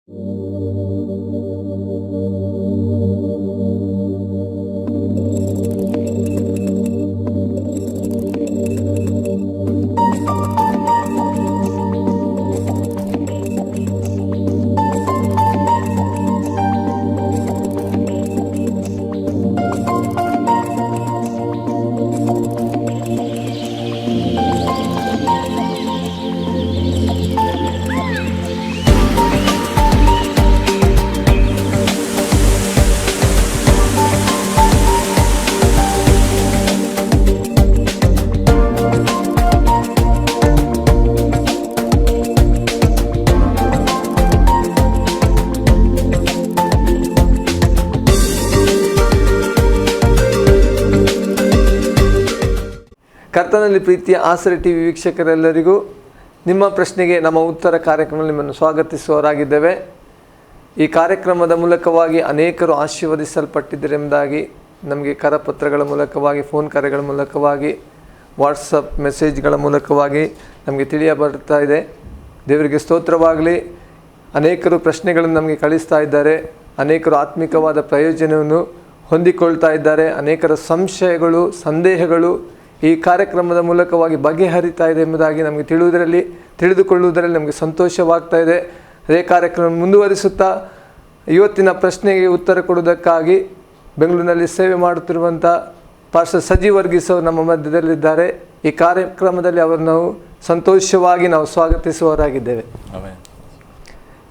ಕರ್ತನಲ್ಲಿ ಪ್ರೀತಿಯ ಆಸರೆ ಟಿವಿ ವೀಕ್ಷಕರೆಲ್ಲರಿಗೂ ನಿಮ್ಮ ಪ್ರಶ್ನೆಗೆ ನಮ್ಮ ಉತ್ತರ ಕಾರ್ಯಕ್ರಮದಲ್ಲಿ ನಿಮ್ಮನ್ನು ಸ್ವಾಗತಿಸುವವರಾಗಿದ್ದೇವೆ. ಈ ಕಾರ್ಯಕ್ರಮದ ಮೂಲಕವಾಗಿ ಅನೇಕರು ಆಶೀರ್ವದಿಸಲ್ಪಟ್ಟಿದ್ದರೆಂಬುದಾಗಿ ನಮಗೆ ಕರಪತ್ರಗಳ ಮೂಲಕವಾಗಿ, ಫೋನ್ ಕರೆಗಳ ಮೂಲಕವಾಗಿ, ವಾಟ್ಸಪ್ ಮೆಸೇಜ್ಗಳ ಮೂಲಕವಾಗಿ ನಮಗೆ ತಿಳಿಯ ಬರ್ತಾ ಇದೆ. ದೇವರಿಗೆ ಸ್ತೋತ್ರವಾಗಲಿ. ಅನೇಕರು ಪ್ರಶ್ನೆಗಳನ್ನು ನಮಗೆ ಕಳಿಸ್ತಾ ಇದ್ದಾರೆ. ಅನೇಕರು ಆತ್ಮಿಕವಾದ ಪ್ರಯೋಜನವನ್ನು ಹೊಂದಿಕೊಳ್ತಾ ಇದ್ದಾರೆ. ಅನೇಕರ ಸಂಶಯಗಳು, ಸಂದೇಹಗಳು ಈ ಕಾರ್ಯಕ್ರಮದ ಮೂಲಕವಾಗಿ ಬಗೆಹರಿತಾ ಇದೆ ಎಂಬುದಾಗಿ ನಮಗೆ ತಿಳಿದುಕೊಳ್ಳುವುದರಲ್ಲಿ ನಮಗೆ ಸಂತೋಷವಾಗ್ತಾ ಇದೆ. ಅದೇ ಕಾರ್ಯಕ್ರಮ ಮುಂದುವರಿಸುತ್ತಾ ಇವತ್ತಿನ ಪ್ರಶ್ನೆಗೆ ಉತ್ತರ ಕೊಡುವುದಕ್ಕಾಗಿ ಬೆಂಗಳೂರಿನಲ್ಲಿ ಸೇವೆ ಮಾಡುತ್ತಿರುವಂಥ ಪಾಸ್ಟರ್ ಸಜೀವ್ ವರ್ಗೀಸ್ ಅವರು ನಮ್ಮ ಮಧ್ಯದಲ್ಲಿದ್ದಾರೆ. ಈ ಕಾರ್ಯಕ್ರಮದಲ್ಲಿ ಅವರನ್ನು ನಾವು ಸಂತೋಷವಾಗಿ ಸ್ವಾಗತಿಸುವವರಾಗಿದ್ದೇವೆ.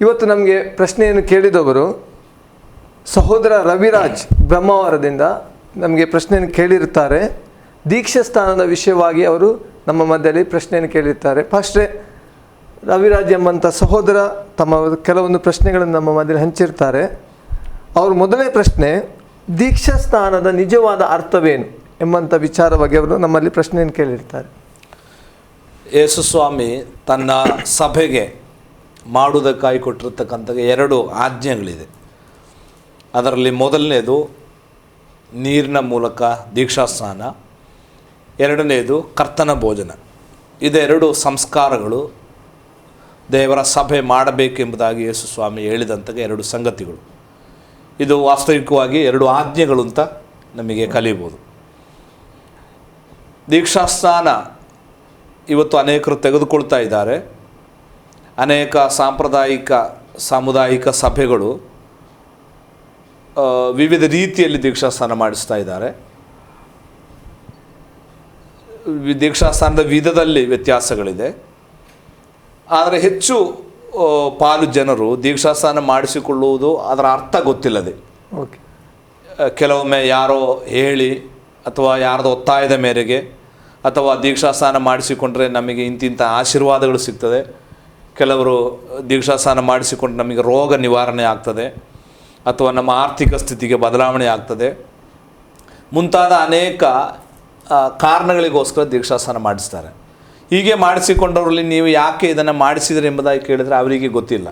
ಇವತ್ತು ನಮಗೆ ಪ್ರಶ್ನೆಯನ್ನು ಕೇಳಿದವರು ಸಹೋದರ ರವಿರಾಜ್ ಬ್ರಹ್ಮಾವರದಿಂದ ನಮಗೆ ಪ್ರಶ್ನೆಯನ್ನು ಕೇಳಿರುತ್ತಾರೆ. ದೀಕ್ಷಾಸ್ಥಾನದ ವಿಷಯವಾಗಿ ಅವರು ನಮ್ಮ ಮಧ್ಯದಲ್ಲಿ ಪ್ರಶ್ನೆಯನ್ನು ಕೇಳಿರ್ತಾರೆ. ಪಾಸ್ಟ್ರೆ ರವಿರಾಜ್ ಎಂಬಂಥ ಸಹೋದರ ತಮ್ಮ ಕೆಲವೊಂದು ಪ್ರಶ್ನೆಗಳನ್ನು ನಮ್ಮ ಮಧ್ಯದಲ್ಲಿ ಹಂಚಿರ್ತಾರೆ. ಅವರು ಮೊದಲನೇ ಪ್ರಶ್ನೆ, ದೀಕ್ಷಾಸ್ಥಾನದ ನಿಜವಾದ ಅರ್ಥವೇನು ಎಂಬಂಥ ವಿಚಾರವಾಗಿ ಅವರು ನಮ್ಮಲ್ಲಿ ಪ್ರಶ್ನೆಯನ್ನು ಕೇಳಿರ್ತಾರೆ. ಯೇಸು ಸ್ವಾಮಿ ತನ್ನ ಸಭೆಗೆ ಮಾಡುವುದಕ್ಕಾಗಿ ಕೊಟ್ಟಿರ್ತಕ್ಕಂಥ 2 ಆಜ್ಞೆಗಳಿದೆ. ಅದರಲ್ಲಿ ಮೊದಲನೇದು ನೀರಿನ ಮೂಲಕ ದೀಕ್ಷಾಸ್ನಾನ, ಎರಡನೇದು ಕರ್ತನ ಭೋಜನ. ಇದೆರಡು ಸಂಸ್ಕಾರಗಳು ದೇವರ ಸಭೆ ಮಾಡಬೇಕೆಂಬುದಾಗಿ ಯೇಸು ಸ್ವಾಮಿ ಹೇಳಿದಂಥ 2 ಸಂಗತಿಗಳು. ಇದು ವಾಸ್ತವಿಕವಾಗಿ 2 ಆಜ್ಞೆಗಳು ಅಂತ ನಮಗೆ ಕಲಿಬೋದು. ದೀಕ್ಷಾಸ್ನಾನ ಇವತ್ತು ಅನೇಕರು ತೆಗೆದುಕೊಳ್ತಾ ಇದ್ದಾರೆ. ಅನೇಕ ಸಾಂಪ್ರದಾಯಿಕ ಸಾಮುದಾಯಿಕ ಸಭೆಗಳು ವಿವಿಧ ರೀತಿಯಲ್ಲಿ ದೀಕ್ಷಾಸ್ನಾನ ಮಾಡಿಸ್ತಾ ಇದ್ದಾರೆ. ದೀಕ್ಷಾಸ್ನಾನದ ವಿಧದಲ್ಲಿ ವ್ಯತ್ಯಾಸಗಳಿದೆ. ಆದರೆ ಹೆಚ್ಚು ಪಾಲು ಜನರು ದೀಕ್ಷಾಸ್ನಾನ ಮಾಡಿಸಿಕೊಳ್ಳುವುದು ಅದರ ಅರ್ಥ ಗೊತ್ತಿಲ್ಲದೆ, ಕೆಲವೊಮ್ಮೆ ಯಾರೋ ಹೇಳಿ ಅಥವಾ ಯಾರ್ದೋ ಒತ್ತಾಯದ ಮೇರೆಗೆ ಅಥವಾ ದೀಕ್ಷಾಸ್ನಾನ ಮಾಡಿಸಿಕೊಂಡ್ರೆ ನಮಗೆ ಇಂತಿಂಥ ಆಶೀರ್ವಾದಗಳು ಸಿಗ್ತದೆ, ಕೆಲವರು ದೀಕ್ಷಾಸ್ನಾನ ಮಾಡಿಸಿಕೊಂಡು ನಮಗೆ ರೋಗ ನಿವಾರಣೆ ಆಗ್ತದೆ ಅಥವಾ ನಮ್ಮ ಆರ್ಥಿಕ ಸ್ಥಿತಿಗೆ ಬದಲಾವಣೆ ಆಗ್ತದೆ ಮುಂತಾದ ಅನೇಕ ಕಾರಣಗಳಿಗೋಸ್ಕರ ದೀಕ್ಷಾಸ್ನಾನ ಮಾಡಿಸ್ತಾರೆ. ಹೀಗೆ ಮಾಡಿಸಿಕೊಂಡವರಲ್ಲಿ ನೀವು ಯಾಕೆ ಇದನ್ನು ಮಾಡಿಸಿದ್ರಿ ಎಂಬುದಾಗಿ ಕೇಳಿದರೆ ಅವರಿಗೆ ಗೊತ್ತಿಲ್ಲ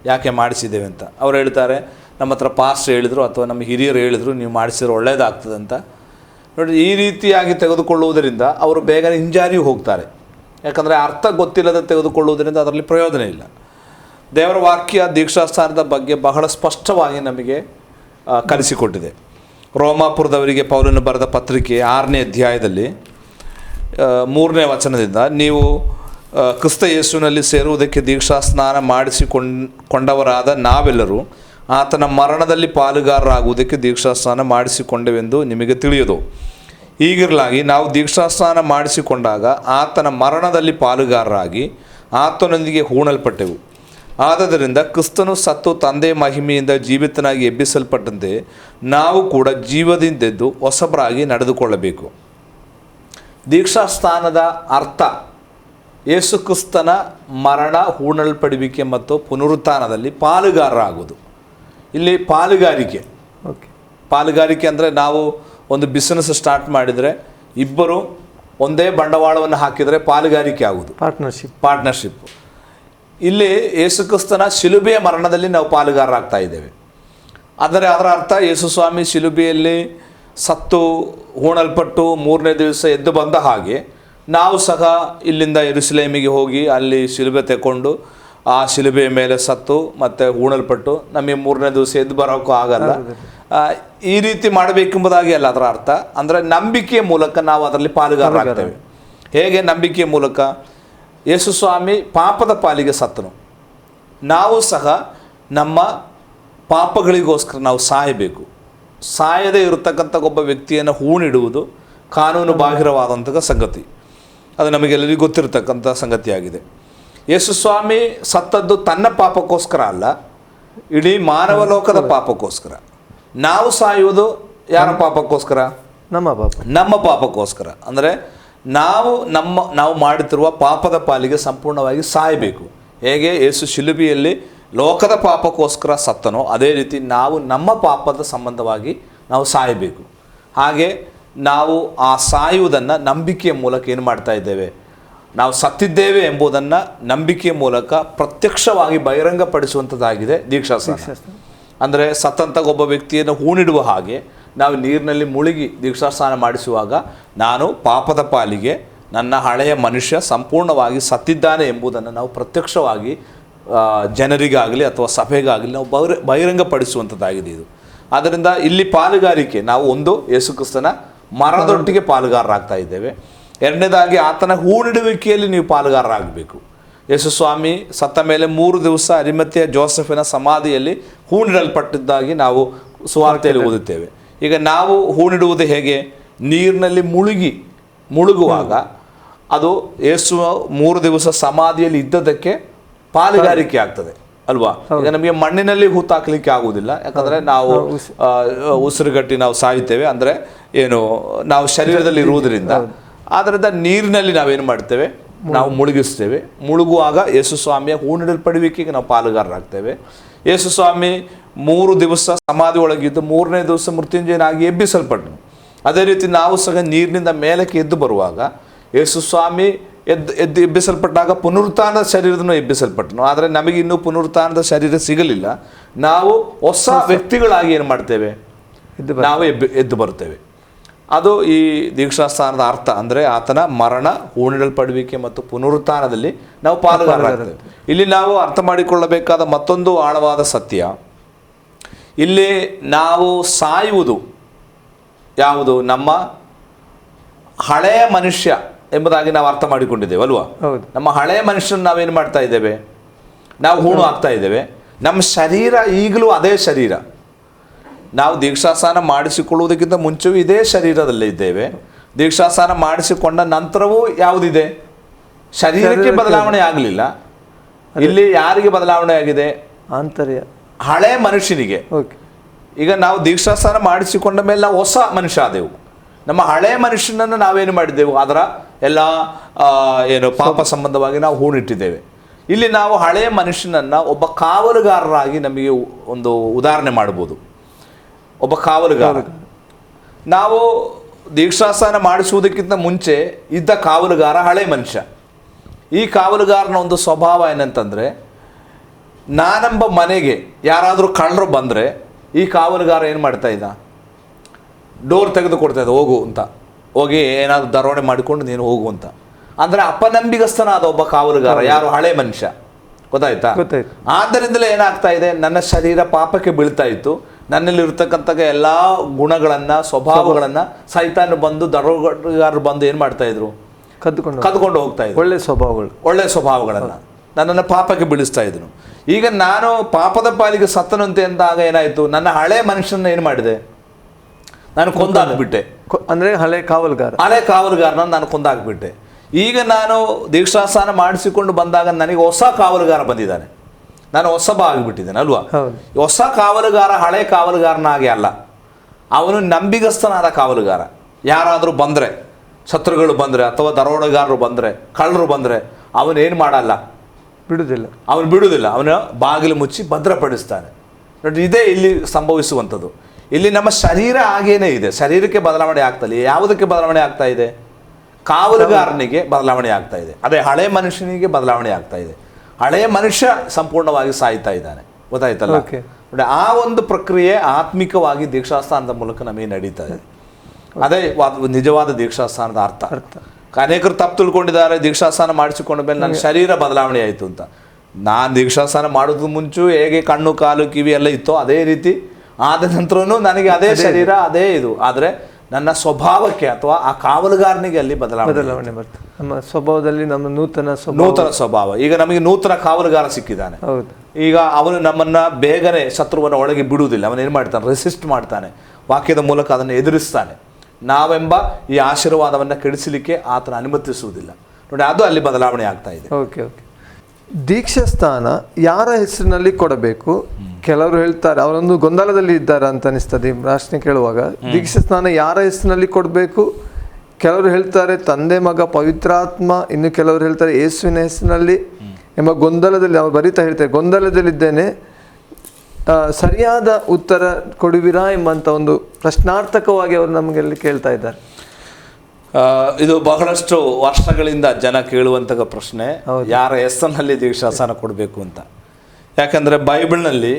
ಯಾಕೆ ಮಾಡಿಸಿದ್ದೇವೆ ಅಂತ. ಅವ್ರು ಹೇಳ್ತಾರೆ, ನಮ್ಮ ಹತ್ರ ಪಾಸ್ಟ್ ಹೇಳಿದರು ಅಥವಾ ನಮ್ಮ ಹಿರಿಯರು ಹೇಳಿದರು ನೀವು ಮಾಡಿಸಿದ್ರೆ ಒಳ್ಳೆಯದಾಗ್ತದೆ ಅಂತ. ನೋಡಿ, ಈ ರೀತಿಯಾಗಿ ತೆಗೆದುಕೊಳ್ಳುವುದರಿಂದ ಅವರು ಬೇಗನೆ ಹಿಂಜಾರಿ ಹೋಗ್ತಾರೆ. ಯಾಕಂದರೆ ಅರ್ಥ ಗೊತ್ತಿಲ್ಲದೆ ತೆಗೆದುಕೊಳ್ಳುವುದರಿಂದ ಅದರಲ್ಲಿ ಪ್ರಯೋಜನ ಇಲ್ಲ. ದೇವರ ವಾಕ್ಯ ದೀಕ್ಷಾಸ್ನಾನದ ಬಗ್ಗೆ ಬಹಳ ಸ್ಪಷ್ಟವಾಗಿ ನಮಗೆ ಕಲಿಸಿಕೊಟ್ಟಿದೆ. ರೋಮಾಪುರದವರಿಗೆ ಪೌಲನು ಬರೆದ ಪತ್ರಿಕೆ 6ನೇ ಅಧ್ಯಾಯದಲ್ಲಿ 3ನೇ ವಚನದಿಂದ, ನೀವು ಕ್ರಿಸ್ತ ಯೇಸುವಿನಲ್ಲಿ ಸೇರುವುದಕ್ಕೆ ದೀಕ್ಷಾಸ್ನಾನ ಮಾಡಿಸಿಕೊಂಡವರಾದ ನಾವೆಲ್ಲರೂ ಆತನ ಮರಣದಲ್ಲಿ ಪಾಲುಗಾರರಾಗುವುದಕ್ಕೆ ದೀಕ್ಷಾಸ್ನಾನ ಮಾಡಿಸಿಕೊಂಡೆವೆಂದು ನಿಮಗೆ ತಿಳಿಯುವುದು. ಹೀಗಿರಲಾಗಿ ನಾವು ದೀಕ್ಷಾಸ್ನಾನ ಮಾಡಿಸಿಕೊಂಡಾಗ ಆತನ ಮರಣದಲ್ಲಿ ಪಾಲುಗಾರರಾಗಿ ಆತನೊಂದಿಗೆ ಹೂಣಲ್ಪಟ್ಟೆವು. ಆದ್ದರಿಂದ ಕ್ರಿಸ್ತನು ಸತ್ತು ತಂದೆ ಮಹಿಮೆಯಿಂದ ಜೀವಿತನಾಗಿ ಎಬ್ಬಿಸಲ್ಪಟ್ಟಂತೆ ನಾವು ಕೂಡ ಜೀವದಿಂದೆದ್ದು ಹೊಸಬರಾಗಿ ನಡೆದುಕೊಳ್ಳಬೇಕು. ದೀಕ್ಷಾಸ್ನಾನದ ಅರ್ಥ ಯೇಸು ಕ್ರಿಸ್ತನ ಮರಣ, ಹೂಣಲ್ಪಡುವಿಕೆ ಮತ್ತು ಪುನರುತ್ಥಾನದಲ್ಲಿ ಪಾಲುಗಾರರಾಗುವುದು. ಇಲ್ಲಿ ಪಾಲುಗಾರಿಕೆ ಅಂದರೆ ನಾವು ಒಂದು ಬಿಸ್ನೆಸ್ ಸ್ಟಾರ್ಟ್ ಮಾಡಿದರೆ ಇಬ್ಬರು ಒಂದೇ ಬಂಡವಾಳವನ್ನು ಹಾಕಿದರೆ ಪಾಲುಗಾರಿಕೆ ಆಗುವುದು, ಪಾರ್ಟ್ನರ್ಶಿಪ್. ಇಲ್ಲಿ ಯೇಸು ಕ್ರಿಸ್ತನ ಶಿಲುಬೆಯ ಮರಣದಲ್ಲಿ ನಾವು ಪಾಲುಗಾರರಾಗ್ತಾ ಇದ್ದೇವೆ. ಆದರೆ ಅದರ ಅರ್ಥ ಯೇಸು ಸ್ವಾಮಿ ಶಿಲುಬೆಯಲ್ಲಿ ಸತ್ತು ಹೂಣಲ್ಪಟ್ಟು 3ನೇ ದಿವಸ ಎದ್ದು ಬಂದ ಹಾಗೆ ನಾವು ಸಹ ಇಲ್ಲಿಂದ ಯೆರೂಸಲೇಮಿಗೆ ಹೋಗಿ ಅಲ್ಲಿ ಶಿಲುಬೆ ತೆಕ್ಕೊಂಡು ಆ ಶಿಲುಬೆಯ ಮೇಲೆ ಸತ್ತು ಮತ್ತು ಹೂಣಲ್ಪಟ್ಟು ನಮಗೆ 3ನೇ ದಿವಸ ಎದ್ದು ಬರೋಕ್ಕೂ ಆಗಲ್ಲ. ಈ ರೀತಿ ಮಾಡಬೇಕೆಂಬುದಾಗಿ ಅಲ್ಲ ಅದರ ಅರ್ಥ. ಅಂದರೆ ನಂಬಿಕೆಯ ಮೂಲಕ ನಾವು ಅದರಲ್ಲಿ ಪಾಲುಗಾರರಾಗ್ತೇವೆ. ಹೇಗೆ ನಂಬಿಕೆಯ ಮೂಲಕ? ಯೇಸು ಸ್ವಾಮಿ ಪಾಪದ ಪಾಲಿಗೆ ಸತ್ತನು. ನಾವು ಸಹ ನಮ್ಮ ಪಾಪಗಳಿಗೋಸ್ಕರ ನಾವು ಸಾಯಬೇಕು. ಸಾಯದೇ ಇರತಕ್ಕಂಥ ಒಬ್ಬ ವ್ಯಕ್ತಿಯನ್ನು ಹೂಣಿಡುವುದು ಕಾನೂನು ಬಾಹಿರವಾದಂಥ ಸಂಗತಿ. ಅದು ನಮಗೆಲ್ಲರಿಗೂ ಗೊತ್ತಿರತಕ್ಕಂಥ ಸಂಗತಿಯಾಗಿದೆ. ಯೇಸು ಸ್ವಾಮಿ ಸತ್ತದ್ದು ತನ್ನ ಪಾಪಕ್ಕೋಸ್ಕರ ಅಲ್ಲ, ಇಡೀ ಮಾನವ ಲೋಕದ ಪಾಪಕ್ಕೋಸ್ಕರ. ನಾವು ಸಾಯುವುದು ಯಾರ ಪಾಪಕ್ಕೋಸ್ಕರ? ನಮ್ಮ ಪಾಪಕ್ಕೋಸ್ಕರ. ಅಂದರೆ ನಾವು ಮಾಡುತ್ತಿರುವ ಪಾಪದ ಪಾಲಿಗೆ ಸಂಪೂರ್ಣವಾಗಿ ಸಾಯಬೇಕು. ಹೇಗೆ ಯೇಸು ಶಿಲುಬೆಯಲ್ಲಿ ಲೋಕದ ಪಾಪಕ್ಕೋಸ್ಕರ ಸತ್ತನೋ ಅದೇ ರೀತಿ ನಾವು ನಮ್ಮ ಪಾಪದ ಸಂಬಂಧವಾಗಿ ನಾವು ಸಾಯಬೇಕು. ಹಾಗೆ ನಾವು ಆ ಸಾಯುವುದನ್ನು ನಂಬಿಕೆಯ ಮೂಲಕ ಏನು ಮಾಡ್ತಾ ಇದ್ದೇವೆ? ನಾವು ಸತ್ತಿದ್ದೇವೆ ಎಂಬುದನ್ನು ನಂಬಿಕೆಯ ಮೂಲಕ ಪ್ರತ್ಯಕ್ಷವಾಗಿ ಬಹಿರಂಗಪಡಿಸುವಂಥದ್ದಾಗಿದೆ ದೀಕ್ಷಾಸ್ನಾನ. ಅಂದರೆ ಸತ್ತಂಥ ಒಬ್ಬ ವ್ಯಕ್ತಿಯನ್ನು ಹೂಣಿಡುವ ಹಾಗೆ ನಾವು ನೀರಿನಲ್ಲಿ ಮುಳುಗಿ ದೀಕ್ಷಾಸ್ನಾನ ಮಾಡಿಸುವಾಗ ನಾನು ಪಾಪದ ಪಾಲಿಗೆ ನನ್ನ ಹಳೆಯ ಮನುಷ್ಯ ಸಂಪೂರ್ಣವಾಗಿ ಸತ್ತಿದ್ದಾನೆ ಎಂಬುದನ್ನು ನಾವು ಪ್ರತ್ಯಕ್ಷವಾಗಿ ಜನರಿಗಾಗಲಿ ಅಥವಾ ಸಭೆಗಾಗಲಿ ನಾವು ಬಹಿರಂಗಪಡಿಸುವಂಥದ್ದಾಗಿದೆ ಇದು. ಆದ್ದರಿಂದ ಇಲ್ಲಿ ಪಾಲುಗಾರಿಕೆ, ನಾವು ಒಂದು ಯೇಸು ಕ್ರಿಸ್ತನ ಮರಣದೊಟ್ಟಿಗೆ ಪಾಲುಗಾರರಾಗ್ತಾ ಇದ್ದೇವೆ. ಎರಡನೇದಾಗಿ ಆತನ ಹೂಣಿಡುವಿಕೆಯಲ್ಲಿ ನೀವು ಪಾಲುಗಾರರಾಗಬೇಕು. ಯೇಸು ಸ್ವಾಮಿ ಸತ್ತ ಮೇಲೆ 3 ದಿವಸ ಅರಿಮಥೆಯ ಜೋಸೆಫಿನ ಸಮಾಧಿಯಲ್ಲಿ ಹೂಣಿಡಲ್ಪಟ್ಟಿದ್ದಾಗಿ ನಾವು ಸುವಾರ್ತೆಯಲ್ಲಿ ಓದುತ್ತೇವೆ. ಈಗ ನಾವು ಹೂಣಿಡುವುದು ಹೇಗೆ? ನೀರಿನಲ್ಲಿ ಮುಳುಗುವಾಗ ಅದು ಯೇಸು 3 ದಿವಸ ಸಮಾಧಿಯಲ್ಲಿ ಇದ್ದದಕ್ಕೆ ಪಾಲುಗಾರಿಕೆ ಆಗ್ತದೆ ಅಲ್ವಾ? ಈಗ ನಮಗೆ ಮಣ್ಣಿನಲ್ಲಿ ಹೂತಾಕ್ಲಿಕ್ಕೆ ಆಗುವುದಿಲ್ಲ, ಯಾಕಂದರೆ ನಾವು ಉಸಿರುಗಟ್ಟಿ ನಾವು ಸಾಯುತ್ತೇವೆ. ಅಂದರೆ ಏನು, ನಾವು ಶರೀರದಲ್ಲಿ ಇರುವುದರಿಂದ. ಆದ್ದರಿಂದ ನೀರಿನಲ್ಲಿ ನಾವೇನು ಮಾಡ್ತೇವೆ? ನಾವು ಮುಳುಗಿಸ್ತೇವೆ. ಮುಳುಗುವಾಗ ಯೇಸು ಸ್ವಾಮಿಯ ಹೂಣಿಡಲ್ಪಡುವಿಕೆಗೆ ನಾವು ಪಾಲುಗಾರರಾಗ್ತೇವೆ. ಯೇಸು ಸ್ವಾಮಿ 3 ದಿವಸ ಸಮಾಧಿ ಒಳಗಿದ್ದು 3ನೇ ದಿವಸ ಮೃತ್ಯುಂಜಯನಾಗಿ ಎಬ್ಬಿಸಲ್ಪಟ್ಟನು. ಅದೇ ರೀತಿ ನಾವು ಸಹ ನೀರಿನಿಂದ ಮೇಲಕ್ಕೆ ಎದ್ದು ಬರುವಾಗ ಯೇಸು ಸ್ವಾಮಿ ಎಬ್ಬಿಸಲ್ಪಟ್ಟಾಗ ಪುನರುತ್ಥಾನದ ಶರೀರದನ್ನು ಎಬ್ಬಿಸಲ್ಪಟ್ಟನು. ಆದರೆ ನಮಗೆ ಇನ್ನೂ ಪುನರುತ್ಥಾನದ ಶರೀರ ಸಿಗಲಿಲ್ಲ. ನಾವು ಹೊಸ ವ್ಯಕ್ತಿಗಳಾಗಿ ಏನು ಮಾಡ್ತೇವೆ? ನಾವು ಎದ್ದು ಬರ್ತೇವೆ. ಅದು ಈ ದೀಕ್ಷಾಸ್ನಾನದ ಅರ್ಥ. ಅಂದರೆ ಆತನ ಮರಣ, ಹೂಣಿಡಲ್ಪಡುವಿಕೆ ಮತ್ತು ಪುನರುತ್ಥಾನದಲ್ಲಿ ನಾವು ಪಾಲುಗಾರರಾಗ್ತೇವೆ. ಇಲ್ಲಿ ನಾವು ಅರ್ಥ ಮಾಡಿಕೊಳ್ಳಬೇಕಾದ ಮತ್ತೊಂದು ಆಳವಾದ ಸತ್ಯ, ಇಲ್ಲಿ ನಾವು ಸಾಯುವುದು ಯಾವುದು? ನಮ್ಮ ಹಳೆಯ ಮನುಷ್ಯ ಎಂಬುದಾಗಿ ನಾವು ಅರ್ಥ ಮಾಡಿಕೊಂಡಿದ್ದೇವೆ ಅಲ್ವಾ? ನಮ್ಮ ಹಳೆಯ ಮನುಷ್ಯನ ನಾವೇನು ಮಾಡ್ತಾ ಇದ್ದೇವೆ? ನಾವು ಹೂಣು ಹಾಕ್ತಾ ಇದ್ದೇವೆ. ನಮ್ಮ ಶರೀರ ಈಗಲೂ ಅದೇ ಶರೀರ. ನಾವು ದೀಕ್ಷಾಸ್ನಾನ ಮಾಡಿಸಿಕೊಳ್ಳುವುದಕ್ಕಿಂತ ಮುಂಚೆಯೂ ಇದೇ ಶರೀರದಲ್ಲೇ ಇದ್ದೇವೆ. ದೀಕ್ಷಾಸ್ನಾನ ಮಾಡಿಸಿಕೊಂಡ ನಂತರವೂ ಯಾವುದಿದೆ? ಶರೀರಕ್ಕೆ ಬದಲಾವಣೆ ಆಗಲಿಲ್ಲ. ಇಲ್ಲಿ ಯಾರಿಗೆ ಬದಲಾವಣೆ ಆಗಿದೆ? ಆಂತರ್ಯ, ಹಳೆ ಮನುಷ್ಯನಿಗೆ. ಈಗ ನಾವು ದೀಕ್ಷಾಸ್ನಾನ ಮಾಡಿಸಿಕೊಂಡ ಮೇಲೆ ನಾವು ಹೊಸ ಮನುಷ್ಯ ಆದೆವು. ನಮ್ಮ ಹಳೆ ಮನುಷ್ಯನನ್ನು ನಾವೇನು ಮಾಡಿದ್ದೆವು? ಅದರ ಎಲ್ಲ ಪಾಪ ಸಂಬಂಧವಾಗಿ ನಾವು ಹೂಣಿಟ್ಟಿದ್ದೇವೆ. ಇಲ್ಲಿ ನಾವು ಹಳೆಯ ಮನುಷ್ಯನನ್ನು ಒಬ್ಬ ಕಾವಲುಗಾರರಾಗಿ ನಮಗೆ ಒಂದು ಉದಾಹರಣೆ ಮಾಡ್ಬೋದು. ಒಬ್ಬ ಕಾವಲುಗಾರ, ನಾವು ದೀಕ್ಷಾಸ್ನಾನ ಮಾಡಿಸುವುದಕ್ಕಿಂತ ಮುಂಚೆ ಇದ್ದ ಕಾವಲುಗಾರ ಹಳೆ ಮನುಷ್ಯ. ಈ ಕಾವಲುಗಾರನ ಒಂದು ಸ್ವಭಾವ ಏನಂತಂದರೆ, ನಾನೆಂಬ ಮನೆಗೆ ಯಾರಾದರೂ ಕಳ್ಳರು ಬಂದರೆ ಈ ಕಾವಲುಗಾರ ಏನು ಮಾಡ್ತಾ ಇದ್ದ? ಡೋರ್ ತೆಗೆದು ಕೊಡ್ತಾ ಇದ್ದ, ಹೋಗು ಅಂತ, ಹೋಗಿ ಏನಾದರೂ ದರೋಡೆ ಮಾಡಿಕೊಂಡು ನೀನು ಹೋಗು ಅಂತ. ಅಂದರೆ ಅಪನಂಬಿಗಸ್ತನಾದ ಒಬ್ಬ ಕಾವಲುಗಾರ ಯಾರು? ಹಳೆ ಮನುಷ್ಯ. ಗೊತ್ತಾಯ್ತಾ? ಆದ್ದರಿಂದಲೇ ಏನಾಗ್ತಾ ಇದೆ? ನನ್ನ ಶರೀರ ಪಾಪಕ್ಕೆ ಬೀಳ್ತಾ ಇತ್ತು. ನನ್ನಲ್ಲಿರ್ತಕ್ಕಂಥ ಎಲ್ಲ ಗುಣಗಳನ್ನು, ಸ್ವಭಾವಗಳನ್ನು ಸೈತಾನ ಬಂದು, ದರೋಡೆಗಾರರು ಬಂದು ಏನು ಮಾಡ್ತಾ ಇದ್ರು? ಕದ್ಕೊಂಡು ಹೋಗ್ತಾ ಇದ್ರು. ಒಳ್ಳೆ ಸ್ವಭಾವಗಳನ್ನು ನನ್ನನ್ನು ಪಾಪಕ್ಕೆ ಬೀಳಿಸ್ತಾ ಇದ್ರು. ಈಗ ನಾನು ಪಾಪದ ಪಾಲಿಗೆ ಸತ್ತನಂತೆ ಅಂದಾಗ ಏನಾಯಿತು? ನನ್ನ ಹಳೆ ಮನುಷ್ಯನ ಏನು ಮಾಡಿದೆ? ನಾನು ಕೊಂದಾಕ್ಬಿಟ್ಟೆ. ಅಂದರೆ ಹಳೆ ಕಾವಲುಗಾರನ ನಾನು ಕೊಂದಾಕ್ಬಿಟ್ಟೆ. ಈಗ ನಾನು ದೀಕ್ಷಾಸ್ನಾನ ಮಾಡಿಸಿಕೊಂಡು ಬಂದಾಗ ನನಗೆ ಹೊಸ ಕಾವಲುಗಾರ ಬಂದಿದ್ದಾನೆ. ನಾನು ಹೊಸಬ ಆಗಿಬಿಟ್ಟಿದ್ದೇನೆ ಅಲ್ವಾ? ಹೊಸ ಕಾವಲುಗಾರ ಹಳೆ ಕಾವಲುಗಾರನಾಗೆ ಅಲ್ಲ, ಅವನು ನಂಬಿಗಸ್ತನಾದ ಕಾವಲುಗಾರ. ಯಾರಾದರೂ ಬಂದರೆ, ಶತ್ರುಗಳು ಬಂದರೆ ಅಥವಾ ದರೋಡೆಗಾರರು ಬಂದರೆ, ಕಳ್ಳರು ಬಂದರೆ ಅವನೇನು ಮಾಡಲ್ಲ, ಅವನು ಬಿಡುವುದಿಲ್ಲ. ಅವನು ಬಾಗಿಲು ಮುಚ್ಚಿ ಭದ್ರಪಡಿಸ್ತಾನೆ. ನೋಡಿ, ಇದೇ ಇಲ್ಲಿ ಸಂಭವಿಸುವಂಥದ್ದು. ಇಲ್ಲಿ ನಮ್ಮ ಶರೀರ ಹಾಗೇನೇ ಇದೆ. ಶರೀರಕ್ಕೆ ಬದಲಾವಣೆ ಆಗ್ತದೆ. ಯಾವುದಕ್ಕೆ ಬದಲಾವಣೆ ಆಗ್ತಾ ಇದೆ? ಕಾವಲುಗಾರನಿಗೆ ಬದಲಾವಣೆ ಆಗ್ತಾ ಇದೆ. ಅದೇ ಹಳೆ ಮನುಷ್ಯನಿಗೆ ಬದಲಾವಣೆ ಆಗ್ತಾ ಇದೆ. ಹಳೆಯ ಮನುಷ್ಯ ಸಂಪೂರ್ಣವಾಗಿ ಸಾಯ್ತಾ ಇದ್ದಾನೆ. ಗೊತ್ತಾಯ್ತಲ್ಲ? ನೋಡಿ, ಆ ಒಂದು ಪ್ರಕ್ರಿಯೆ ಆತ್ಮಿಕವಾಗಿ ದೀಕ್ಷಾಸ್ನಾನದ ಮೂಲಕ ನಮಗೆ ನಡೀತಾ ಇದೆ. ಅದೇ ನಿಜವಾದ ದೀಕ್ಷಾಸ್ನಾನದ ಅರ್ಥ. ಅನೇಕರು ತಪ್ಪು ತಿಳ್ಕೊಂಡಿದ್ದಾರೆ. ದೀಕ್ಷಾಸ್ನಾನ ಮಾಡಿಸಿಕೊಂಡ ಮೇಲೆ ನನ್ನ ಶರೀರ ಬದಲಾವಣೆ ಆಯಿತು ಅಂತ. ನಾನು ದೀಕ್ಷಾಸ್ನಾನ ಮಾಡೋದು ಮುಂಚೆ ಹೇಗೆ ಕಣ್ಣು ಕಾಲು ಕಿವಿ ಎಲ್ಲ ಇತ್ತೋ ಅದೇ ರೀತಿ ಆದ ನಂತರನೂ ನನಗೆ ಅದೇ ಶರೀರ ಅದೇ ಇದು. ಆದರೆ ನನ್ನ ಸ್ವಭಾವಕ್ಕೆ ಅಥವಾ ಆ ಕಾವಲುಗಾರನಿಗೆ ಅಲ್ಲಿ ಬದಲಾವಣೆ ಬರ್ತದೆ. ನಮ್ಮ ಸ್ವಭಾವದಲ್ಲಿ ನಮ್ಮ ನೂತನ ಸ್ವಭಾವ. ಈಗ ನಮಗೆ ನೂತನ ಕಾವಲುಗಾರ ಸಿಕ್ಕಿದ್ದಾನೆ. ಹೌದು. ಈಗ ಅವನು ನಮ್ಮನ್ನ ಬೇಗನೆ ಶತ್ರುವನ್ನು ಒಳಗೆ ಬಿಡುವುದಿಲ್ಲ. ಅವನು ಏನು ಮಾಡ್ತಾನೆ? ರೆಸಿಸ್ಟ್ ಮಾಡ್ತಾನೆ, ವಾಕ್ಯದ ಮೂಲಕ ಅದನ್ನು ಎದುರಿಸ್ತಾನೆ. ನಾವೆಂಬ ಈ ಆಶೀರ್ವಾದವನ್ನು ಕೆಡಿಸಲಿಕ್ಕೆ ಆತನ ಅನುಮತಿಸುವುದಿಲ್ಲ. ನೋಡಿ, ಅದು ಅಲ್ಲಿ ಬದಲಾವಣೆ ಆಗ್ತಾ ಇದೆ. Okay okay. ದೀಕ್ಷಾ ಸ್ಥಾನ ಯಾರ ಹೆಸರಿನಲ್ಲಿ ಕೊಡಬೇಕು? ಕೆಲವರು ಹೇಳ್ತಾರೆ, ಅವರೊಂದು ಗೊಂದಲದಲ್ಲಿ ಇದ್ದಾರೆ ಅಂತ ಅನಿಸ್ತದೆ ಈ ಪ್ರಶ್ನೆ ಕೇಳುವಾಗ. ದೀಕ್ಷಾ ಸ್ನಾನ ಯಾರ ಹೆಸರಿನಲ್ಲಿ ಕೊಡಬೇಕು? ಕೆಲವರು ಹೇಳ್ತಾರೆ ತಂದೆ ಮಗ ಪವಿತ್ರಾತ್ಮ, ಇನ್ನು ಕೆಲವರು ಹೇಳ್ತಾರೆ ಯೇಸುವಿನ ಹೆಸರಿನಲ್ಲಿ ಎಂಬ ಗೊಂದಲದಲ್ಲಿ ಅವ್ರು ಬರಿತಾ ಹೇಳ್ತಾರೆ, ಗೊಂದಲದಲ್ಲಿದ್ದೇನೆ, ಸರಿಯಾದ ಉತ್ತರ ಕೊಡುವಿರಾ ಎಂಬಂತ ಒಂದು ಪ್ರಶ್ನಾರ್ಥಕವಾಗಿ ಅವರು ನಮಗೆಲ್ಲಿ ಕೇಳ್ತಾ ಇದ್ದಾರೆ. ಇದು ಬಹಳಷ್ಟು ವರ್ಷಗಳಿಂದ ಜನ ಕೇಳುವಂತಹ ಪ್ರಶ್ನೆ, ಯಾರ ಹೆಸರಿನಲ್ಲಿ ದೀಕ್ಷಾಸ್ನಾನ ಕೊಡಬೇಕು ಅಂತ. ಯಾಕಂದರೆ ಬೈಬಲ್ನಲ್ಲಿ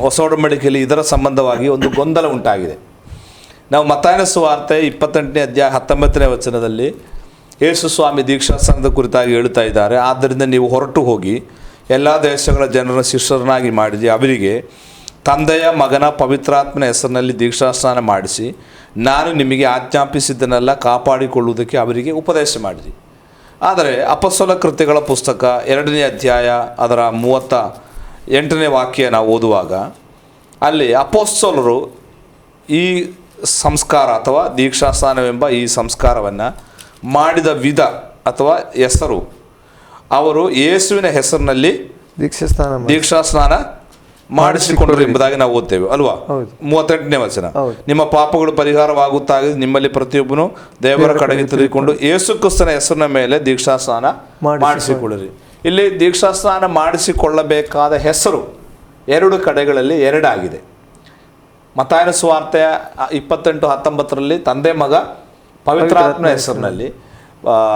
ಹೊಸ ಒಡಂಬಡಿಕೆಯಲ್ಲಿ ಇದರ ಸಂಬಂಧವಾಗಿ ಒಂದು ಗೊಂದಲ ಉಂಟಾಗಿದೆ. ನಾವು ಮತ್ತಾಯನ ಸುವಾರ್ತೆ 28ನೇ ಅಧ್ಯಾಯ 19ನೇ ವಚನದಲ್ಲಿ ಯೇಸು ಸ್ವಾಮಿ ದೀಕ್ಷಾಸ್ನಾನದ ಕುರಿತಾಗಿ ಹೇಳ್ತಾ ಇದ್ದಾರೆ. ಆದ್ದರಿಂದ ನೀವು ಹೊರಟು ಹೋಗಿ ಎಲ್ಲ ದೇಶಗಳ ಜನರ ಶಿಷ್ಯರನ್ನಾಗಿ ಮಾಡಿದಿ, ಅವರಿಗೆ ತಂದೆಯ ಮಗನ ಪವಿತ್ರಾತ್ಮನ ಹೆಸರಿನಲ್ಲಿ ದೀಕ್ಷಾಸ್ನಾನ ಮಾಡಿಸಿ ನಾನು ನಿಮಗೆ ಆಜ್ಞಾಪಿಸಿದ್ದನ್ನೆಲ್ಲ ಕಾಪಾಡಿಕೊಳ್ಳುವುದಕ್ಕೆ ಅವರಿಗೆ ಉಪದೇಶ ಮಾಡಿರಿ. ಆದರೆ ಅಪೊಸ್ತಲ ಕೃತ್ಯಗಳ ಪುಸ್ತಕ 2ನೇ ಅಧ್ಯಾಯ ಅದರ 38ನೇ ವಾಕ್ಯ ನಾವು ಓದುವಾಗ ಅಲ್ಲಿ ಅಪೊಸ್ತಲರು ಈ ಸಂಸ್ಕಾರ ಅಥವಾ ದೀಕ್ಷಾಸ್ನಾನವೆಂಬ ಈ ಸಂಸ್ಕಾರವನ್ನು ಮಾಡಿದ ವಿಧ ಅಥವಾ ಹೆಸರು, ಅವರು ಯೇಸುವಿನ ಹೆಸರಿನಲ್ಲಿ ದೀಕ್ಷಾಸ್ನಾನ ಮಾಡಿಸಿಕೊಂಡರು ಎಂಬುದಾಗಿ ನಾವು ಓದ್ತೇವೆ ಅಲ್ವಾ? 38ನೇ ವಚನ, ನಿಮ್ಮ ಪಾಪಗಳು ಪರಿಹಾರವಾಗುತ್ತಾಗಿ ನಿಮ್ಮಲ್ಲಿ ಪ್ರತಿಯೊಬ್ಬನು ದೇವರ ಕಡೆಗೆ ತಿರುಗಿಕೊಂಡು ಯೇಸು ಕ್ರಿಸ್ತನ ಹೆಸರಿನ ಮೇಲೆ ದೀಕ್ಷಾಸ್ನಾನ ಮಾಡಿಸಿಕೊಳ್ಳಿರಿ. ಇಲ್ಲಿ ದೀಕ್ಷಾಸ್ನಾನ ಮಾಡಿಸಿಕೊಳ್ಳಬೇಕಾದ ಹೆಸರು 2 ಕಡೆಗಳಲ್ಲಿ 2 ಆಗಿದೆ. ಮತ್ತಾಯನ ಸುವಾರ್ತೆ 28:19 ತಂದೆ ಮಗ ಪವಿತ್ರಾತ್ಮನ ಹೆಸರಿನಲ್ಲಿ,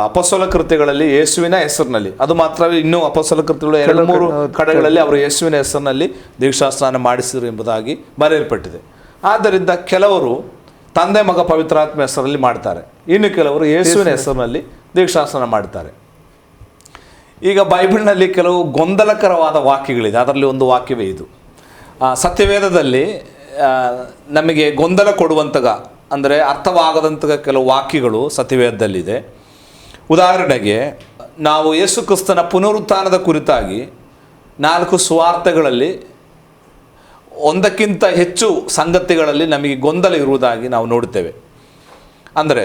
ಅಪೊಸ್ತಲ ಕೃತ್ಯಗಳಲ್ಲಿ ಯೇಸುವಿನ ಹೆಸರಿನಲ್ಲಿ. ಅದು ಮಾತ್ರವೇ, ಇನ್ನೂ ಅಪೊಸ್ತಲ ಕೃತ್ಯಗಳು 2-3 ಕಡೆಗಳಲ್ಲಿ ಅವರು ಯೇಸುವಿನ ಹೆಸರಿನಲ್ಲಿ ದೀಕ್ಷಾಸ್ನಾನ ಮಾಡಿಸಿದರು ಎಂಬುದಾಗಿ ಬರೆಯಲ್ಪಟ್ಟಿದೆ. ಆದ್ದರಿಂದ ಕೆಲವರು ತಂದೆ ಮಗ ಪವಿತ್ರಾತ್ಮ ಹೆಸರಲ್ಲಿ ಮಾಡ್ತಾರೆ, ಇನ್ನು ಕೆಲವರು ಯೇಸುವಿನ ಹೆಸರಿನಲ್ಲಿ ದೀಕ್ಷಾಸ್ನಾನ ಮಾಡ್ತಾರೆ. ಈಗ ಬೈಬಲ್ನಲ್ಲಿ ಕೆಲವು ಗೊಂದಲಕರವಾದ ವಾಕ್ಯಗಳಿದೆ. ಅದರಲ್ಲಿ ಒಂದು ವಾಕ್ಯವೇ ಇದು. ಸತ್ಯವೇದದಲ್ಲಿ ನಮಗೆ ಗೊಂದಲ ಕೊಡುವಂತಹ, ಅಂದರೆ ಅರ್ಥವಾಗದಂತಹ ಕೆಲವು ವಾಕ್ಯಗಳು ಸತ್ಯವೇದದಲ್ಲಿದೆ. ಉದಾಹರಣೆಗೆ ನಾವು ಯೇಸು ಕ್ರಿಸ್ತನ ಪುನರುತ್ಥಾನದ ಕುರಿತಾಗಿ 4 ಸುವಾರ್ತೆಗಳಲ್ಲಿ ಒಂದಕ್ಕಿಂತ ಹೆಚ್ಚು ಸಂಗತಿಗಳಲ್ಲಿ ನಮಗೆ ಗೊಂದಲ ಇರುವುದಾಗಿ ನಾವು ನೋಡುತ್ತೇವೆ. ಅಂದರೆ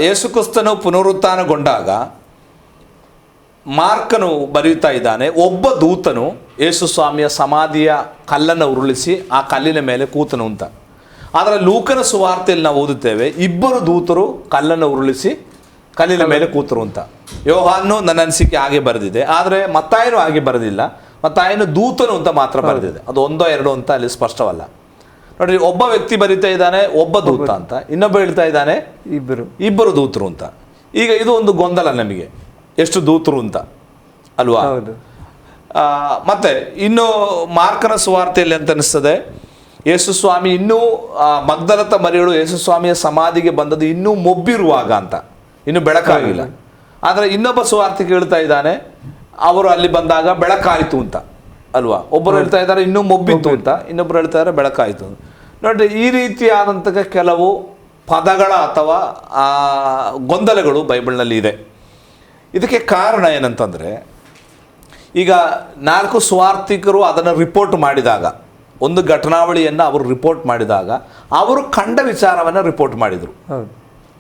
ಯೇಸು ಕ್ರಿಸ್ತನು ಪುನರುತ್ಥಾನಗೊಂಡಾಗ ಮಾರ್ಕನು ಬರೆಯುತ್ತಾ ಇದ್ದಾನೆ, ಒಬ್ಬ ದೂತನು ಯೇಸು ಸ್ವಾಮಿಯ ಸಮಾಧಿಯ ಕಲ್ಲನ್ನು ಉರುಳಿಸಿ ಆ ಕಲ್ಲಿನ ಮೇಲೆ ಕೂತನು ಅಂತ. ಆದರೆ ಲೂಕನ ಸುವಾರ್ತೆಯಲ್ಲಿ ನಾವು ಓದುತ್ತೇವೆ, 2 ದೂತರು ಕಲ್ಲನ್ನು ಉರುಳಿಸಿ ಕಲ್ಲಿನ ಮೇಲೆ ಕೂತರು ಅಂತ. ಯೋಹಾನು ನನ್ನ ಅನಿಸಿಕೆ ಹಾಗೆ ಬರೆದಿದೆ, ಆದರೆ ಮತ್ತಾಯನು ಹಾಗೆ ಬರೆದಿಲ್ಲ. ಮತ್ತಾಯನು ದೂತನು ಅಂತ ಮಾತ್ರ ಬರೆದಿದೆ. ಅದು 1-2 ಅಂತ ಅಲ್ಲಿ ಸ್ಪಷ್ಟವಲ್ಲ. ನೋಡ್ರಿ, ಒಬ್ಬ ವ್ಯಕ್ತಿ ಬರೀತಾ ಇದ್ದಾನೆ ಒಬ್ಬ ದೂತ ಅಂತ, ಇನ್ನೊಬ್ಬ ಹೇಳ್ತಾ ಇದ್ದಾನೆ ಇಬ್ಬರು ದೂತರು ಅಂತ. ಈಗ ಇದು ಒಂದು ಗೊಂದಲ ನಮಗೆ, ಎಷ್ಟು ದೂತರು ಅಂತ ಅಲ್ವಾ? ಮತ್ತೆ ಇನ್ನು ಮಾರ್ಕನ ಸುವಾರ್ತೆಯಲ್ಲಿ ಅಂತ ಅನಿಸ್ತದೆ, ಯೇಸು ಸ್ವಾಮಿ ಇನ್ನೂ ಮಗ್ದಲತ ಮರಿಯಳು ಯೇಸು ಸ್ವಾಮಿಯ ಸಮಾಧಿಗೆ ಬಂದದ್ದು ಇನ್ನೂ ಮೊಬ್ಬಿರುವಾಗ ಅಂತ, ಇನ್ನೂ ಬೆಳಕಾಗಿಲ್ಲ. ಆದರೆ ಇನ್ನೊಬ್ಬ ಸುವಾರ್ತಿಗೆ ಹೇಳ್ತಾ ಇದ್ದಾನೆ, ಅವರು ಅಲ್ಲಿ ಬಂದಾಗ ಬೆಳಕಾಯಿತು ಅಂತ ಅಲ್ವಾ? ಒಬ್ಬರು ಹೇಳ್ತಾ ಇದ್ದಾರೆ ಇನ್ನೂ ಮೊಬ್ಬಿತ್ತು ಅಂತ, ಇನ್ನೊಬ್ಬರು ಹೇಳ್ತಾ ಇದ್ದಾರೆ ಬೆಳಕಾಯಿತು ಅಂತ. ನೋಡ್ರಿ, ಈ ರೀತಿಯಾದಂತಹ ಕೆಲವು ಪದಗಳ ಅಥವಾ ಗೊಂದಲಗಳು ಬೈಬಲ್ನಲ್ಲಿ ಇದೆ. ಇದಕ್ಕೆ ಕಾರಣ ಏನಂತಂದರೆ, ಈಗ 4 ಸುವಾರ್ತಿಕರು ಅದನ್ನು ರಿಪೋರ್ಟ್ ಮಾಡಿದಾಗ, ಒಂದು ಘಟನಾವಳಿಯನ್ನು ಅವರು ರಿಪೋರ್ಟ್ ಮಾಡಿದಾಗ ಅವರು ಕಂಡ ವಿಚಾರವನ್ನು ರಿಪೋರ್ಟ್ ಮಾಡಿದರು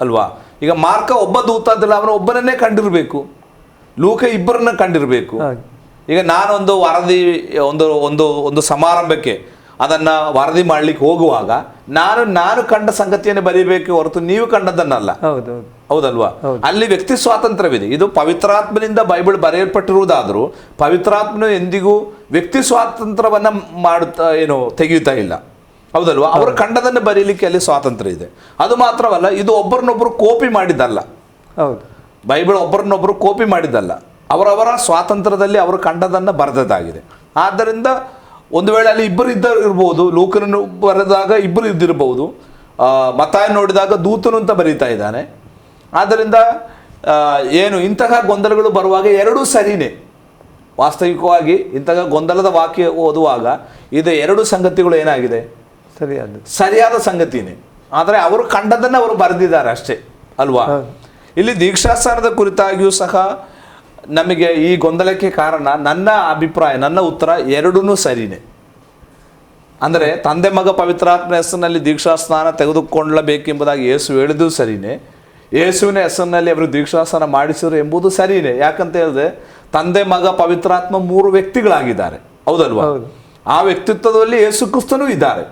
ಅಲ್ವಾ? ಈಗ ಮಾರ್ಕ ಒಬ್ಬ ದೂತ ಅಂದ್ರೆ ಅವನು ಒಬ್ಬನನ್ನೇ ಕಂಡಿರಬೇಕು, ಲೂಕ 2 ಕಂಡಿರಬೇಕು. ಈಗ ನಾನೊಂದು ವರದಿ ಒಂದು ಸಮಾರಂಭಕ್ಕೆ ಅದನ್ನು ವರದಿ ಮಾಡಲಿಕ್ಕೆ ಹೋಗುವಾಗ ನಾನು ಕಂಡ ಸಂಗತಿಯನ್ನು ಬರೀಬೇಕು ಹೊರತು ನೀವು ಕಂಡದ್ದನ್ನಲ್ಲ. ಹೌದಲ್ವಾ? ಅಲ್ಲಿ ವ್ಯಕ್ತಿ ಸ್ವಾತಂತ್ರ್ಯವಿದೆ. ಇದು ಪವಿತ್ರಾತ್ಮನಿಂದ ಬೈಬಲ್ ಬರೆಯಲ್ಪಟ್ಟಿರುವುದಾದರೂ ಪವಿತ್ರಾತ್ಮನು ಎಂದಿಗೂ ವ್ಯಕ್ತಿ ಸ್ವಾತಂತ್ರ್ಯವನ್ನ ತೆಗೆಯುತ್ತಾ ಇಲ್ಲ. ಹೌದಲ್ವಾ? ಅವರು ಕಂಡದನ್ನು ಬರೀಲಿಕ್ಕೆ ಅಲ್ಲಿ ಸ್ವಾತಂತ್ರ್ಯ ಇದೆ. ಅದು ಮಾತ್ರವಲ್ಲ, ಇದು ಒಬ್ಬರನ್ನೊಬ್ಬರು ಕೋಪಿ ಮಾಡಿದ್ದಲ್ಲ. ಹೌದು, ಬೈಬಲ್ ಒಬ್ಬರನ್ನೊಬ್ಬರು ಕೋಪಿ ಮಾಡಿದ್ದಲ್ಲ, ಅವರವರ ಸ್ವಾತಂತ್ರ್ಯದಲ್ಲಿ ಅವರು ಕಂಡದನ್ನು ಬರೆದದ್ದಾಗಿದೆ. ಆದ್ದರಿಂದ ಒಂದು ವೇಳೆ ಅಲ್ಲಿ ಇಬ್ಬರು ಇರ್ಬೋದು, ಲೂಕನನ್ನು ಬರೆದಾಗ ಇಬ್ಬರು ಇದ್ದಿರಬಹುದು, ಮತ್ತಾಯ ನೋಡಿದಾಗ ದೂತನು ಅಂತ ಬರೀತಾ ಇದ್ದಾನೆ. ಆದ್ದರಿಂದ ಇಂತಹ ಗೊಂದಲಗಳು ಬರುವಾಗ ಎರಡೂ ಸರಿನೇ. ವಾಸ್ತವಿಕವಾಗಿ ಇಂತಹ ಗೊಂದಲದ ವಾಕ್ಯ ಓದುವಾಗ ಇದು ಎರಡು ಸಂಗತಿಗಳು ಏನಾಗಿದೆ, ಸರಿಯಾದ ಸಂಗತಿನೇ. ಆದರೆ ಅವರು ಕಂಡದನ್ನು ಅವರು ಬರೆದಿದ್ದಾರೆ ಅಷ್ಟೇ ಅಲ್ವಾ. ಇಲ್ಲಿ ದೀಕ್ಷಾಸ್ನಾನದ ಕುರಿತಾಗಿಯೂ ಸಹ ನಮಗೆ ಈ ಗೊಂದಲಕ್ಕೆ ಕಾರಣ, ನನ್ನ ಅಭಿಪ್ರಾಯ, ನನ್ನ ಉತ್ತರ ಎರಡೂ ಸರಿನೇ. ಅಂದರೆ ತಂದೆ ಮಗ ಪವಿತ್ರಾತ್ಮ ಹೆಸರಿನಲ್ಲಿ ದೀಕ್ಷಾಸ್ನಾನ ತೆಗೆದುಕೊಳ್ಳಬೇಕೆಂಬುದಾಗಿ ಯೇಸು ಹೇಳಿದ್ದು ಸರಿನೇ, ಯೇಸುವಿನ ಹೆಸರಿನಲ್ಲಿ ಅವರು ದೀಕ್ಷಾಸ್ನಾನ ಮಾಡಿಸಿರು ಎಂಬುದು ಸರಿನೇ. ಯಾಕಂತ ಹೇಳಿದ್ರೆ ತಂದೆ ಮಗ ಪವಿತ್ರಾತ್ಮ 3 ವ್ಯಕ್ತಿಗಳಾಗಿದ್ದಾರೆ, ಹೌದಲ್ವಾ. ಆ ವ್ಯಕ್ತಿತ್ವದಲ್ಲಿ ಯೇಸು ಕ್ರಿಸ್ತನೂ ಇದ್ದಾರೆ,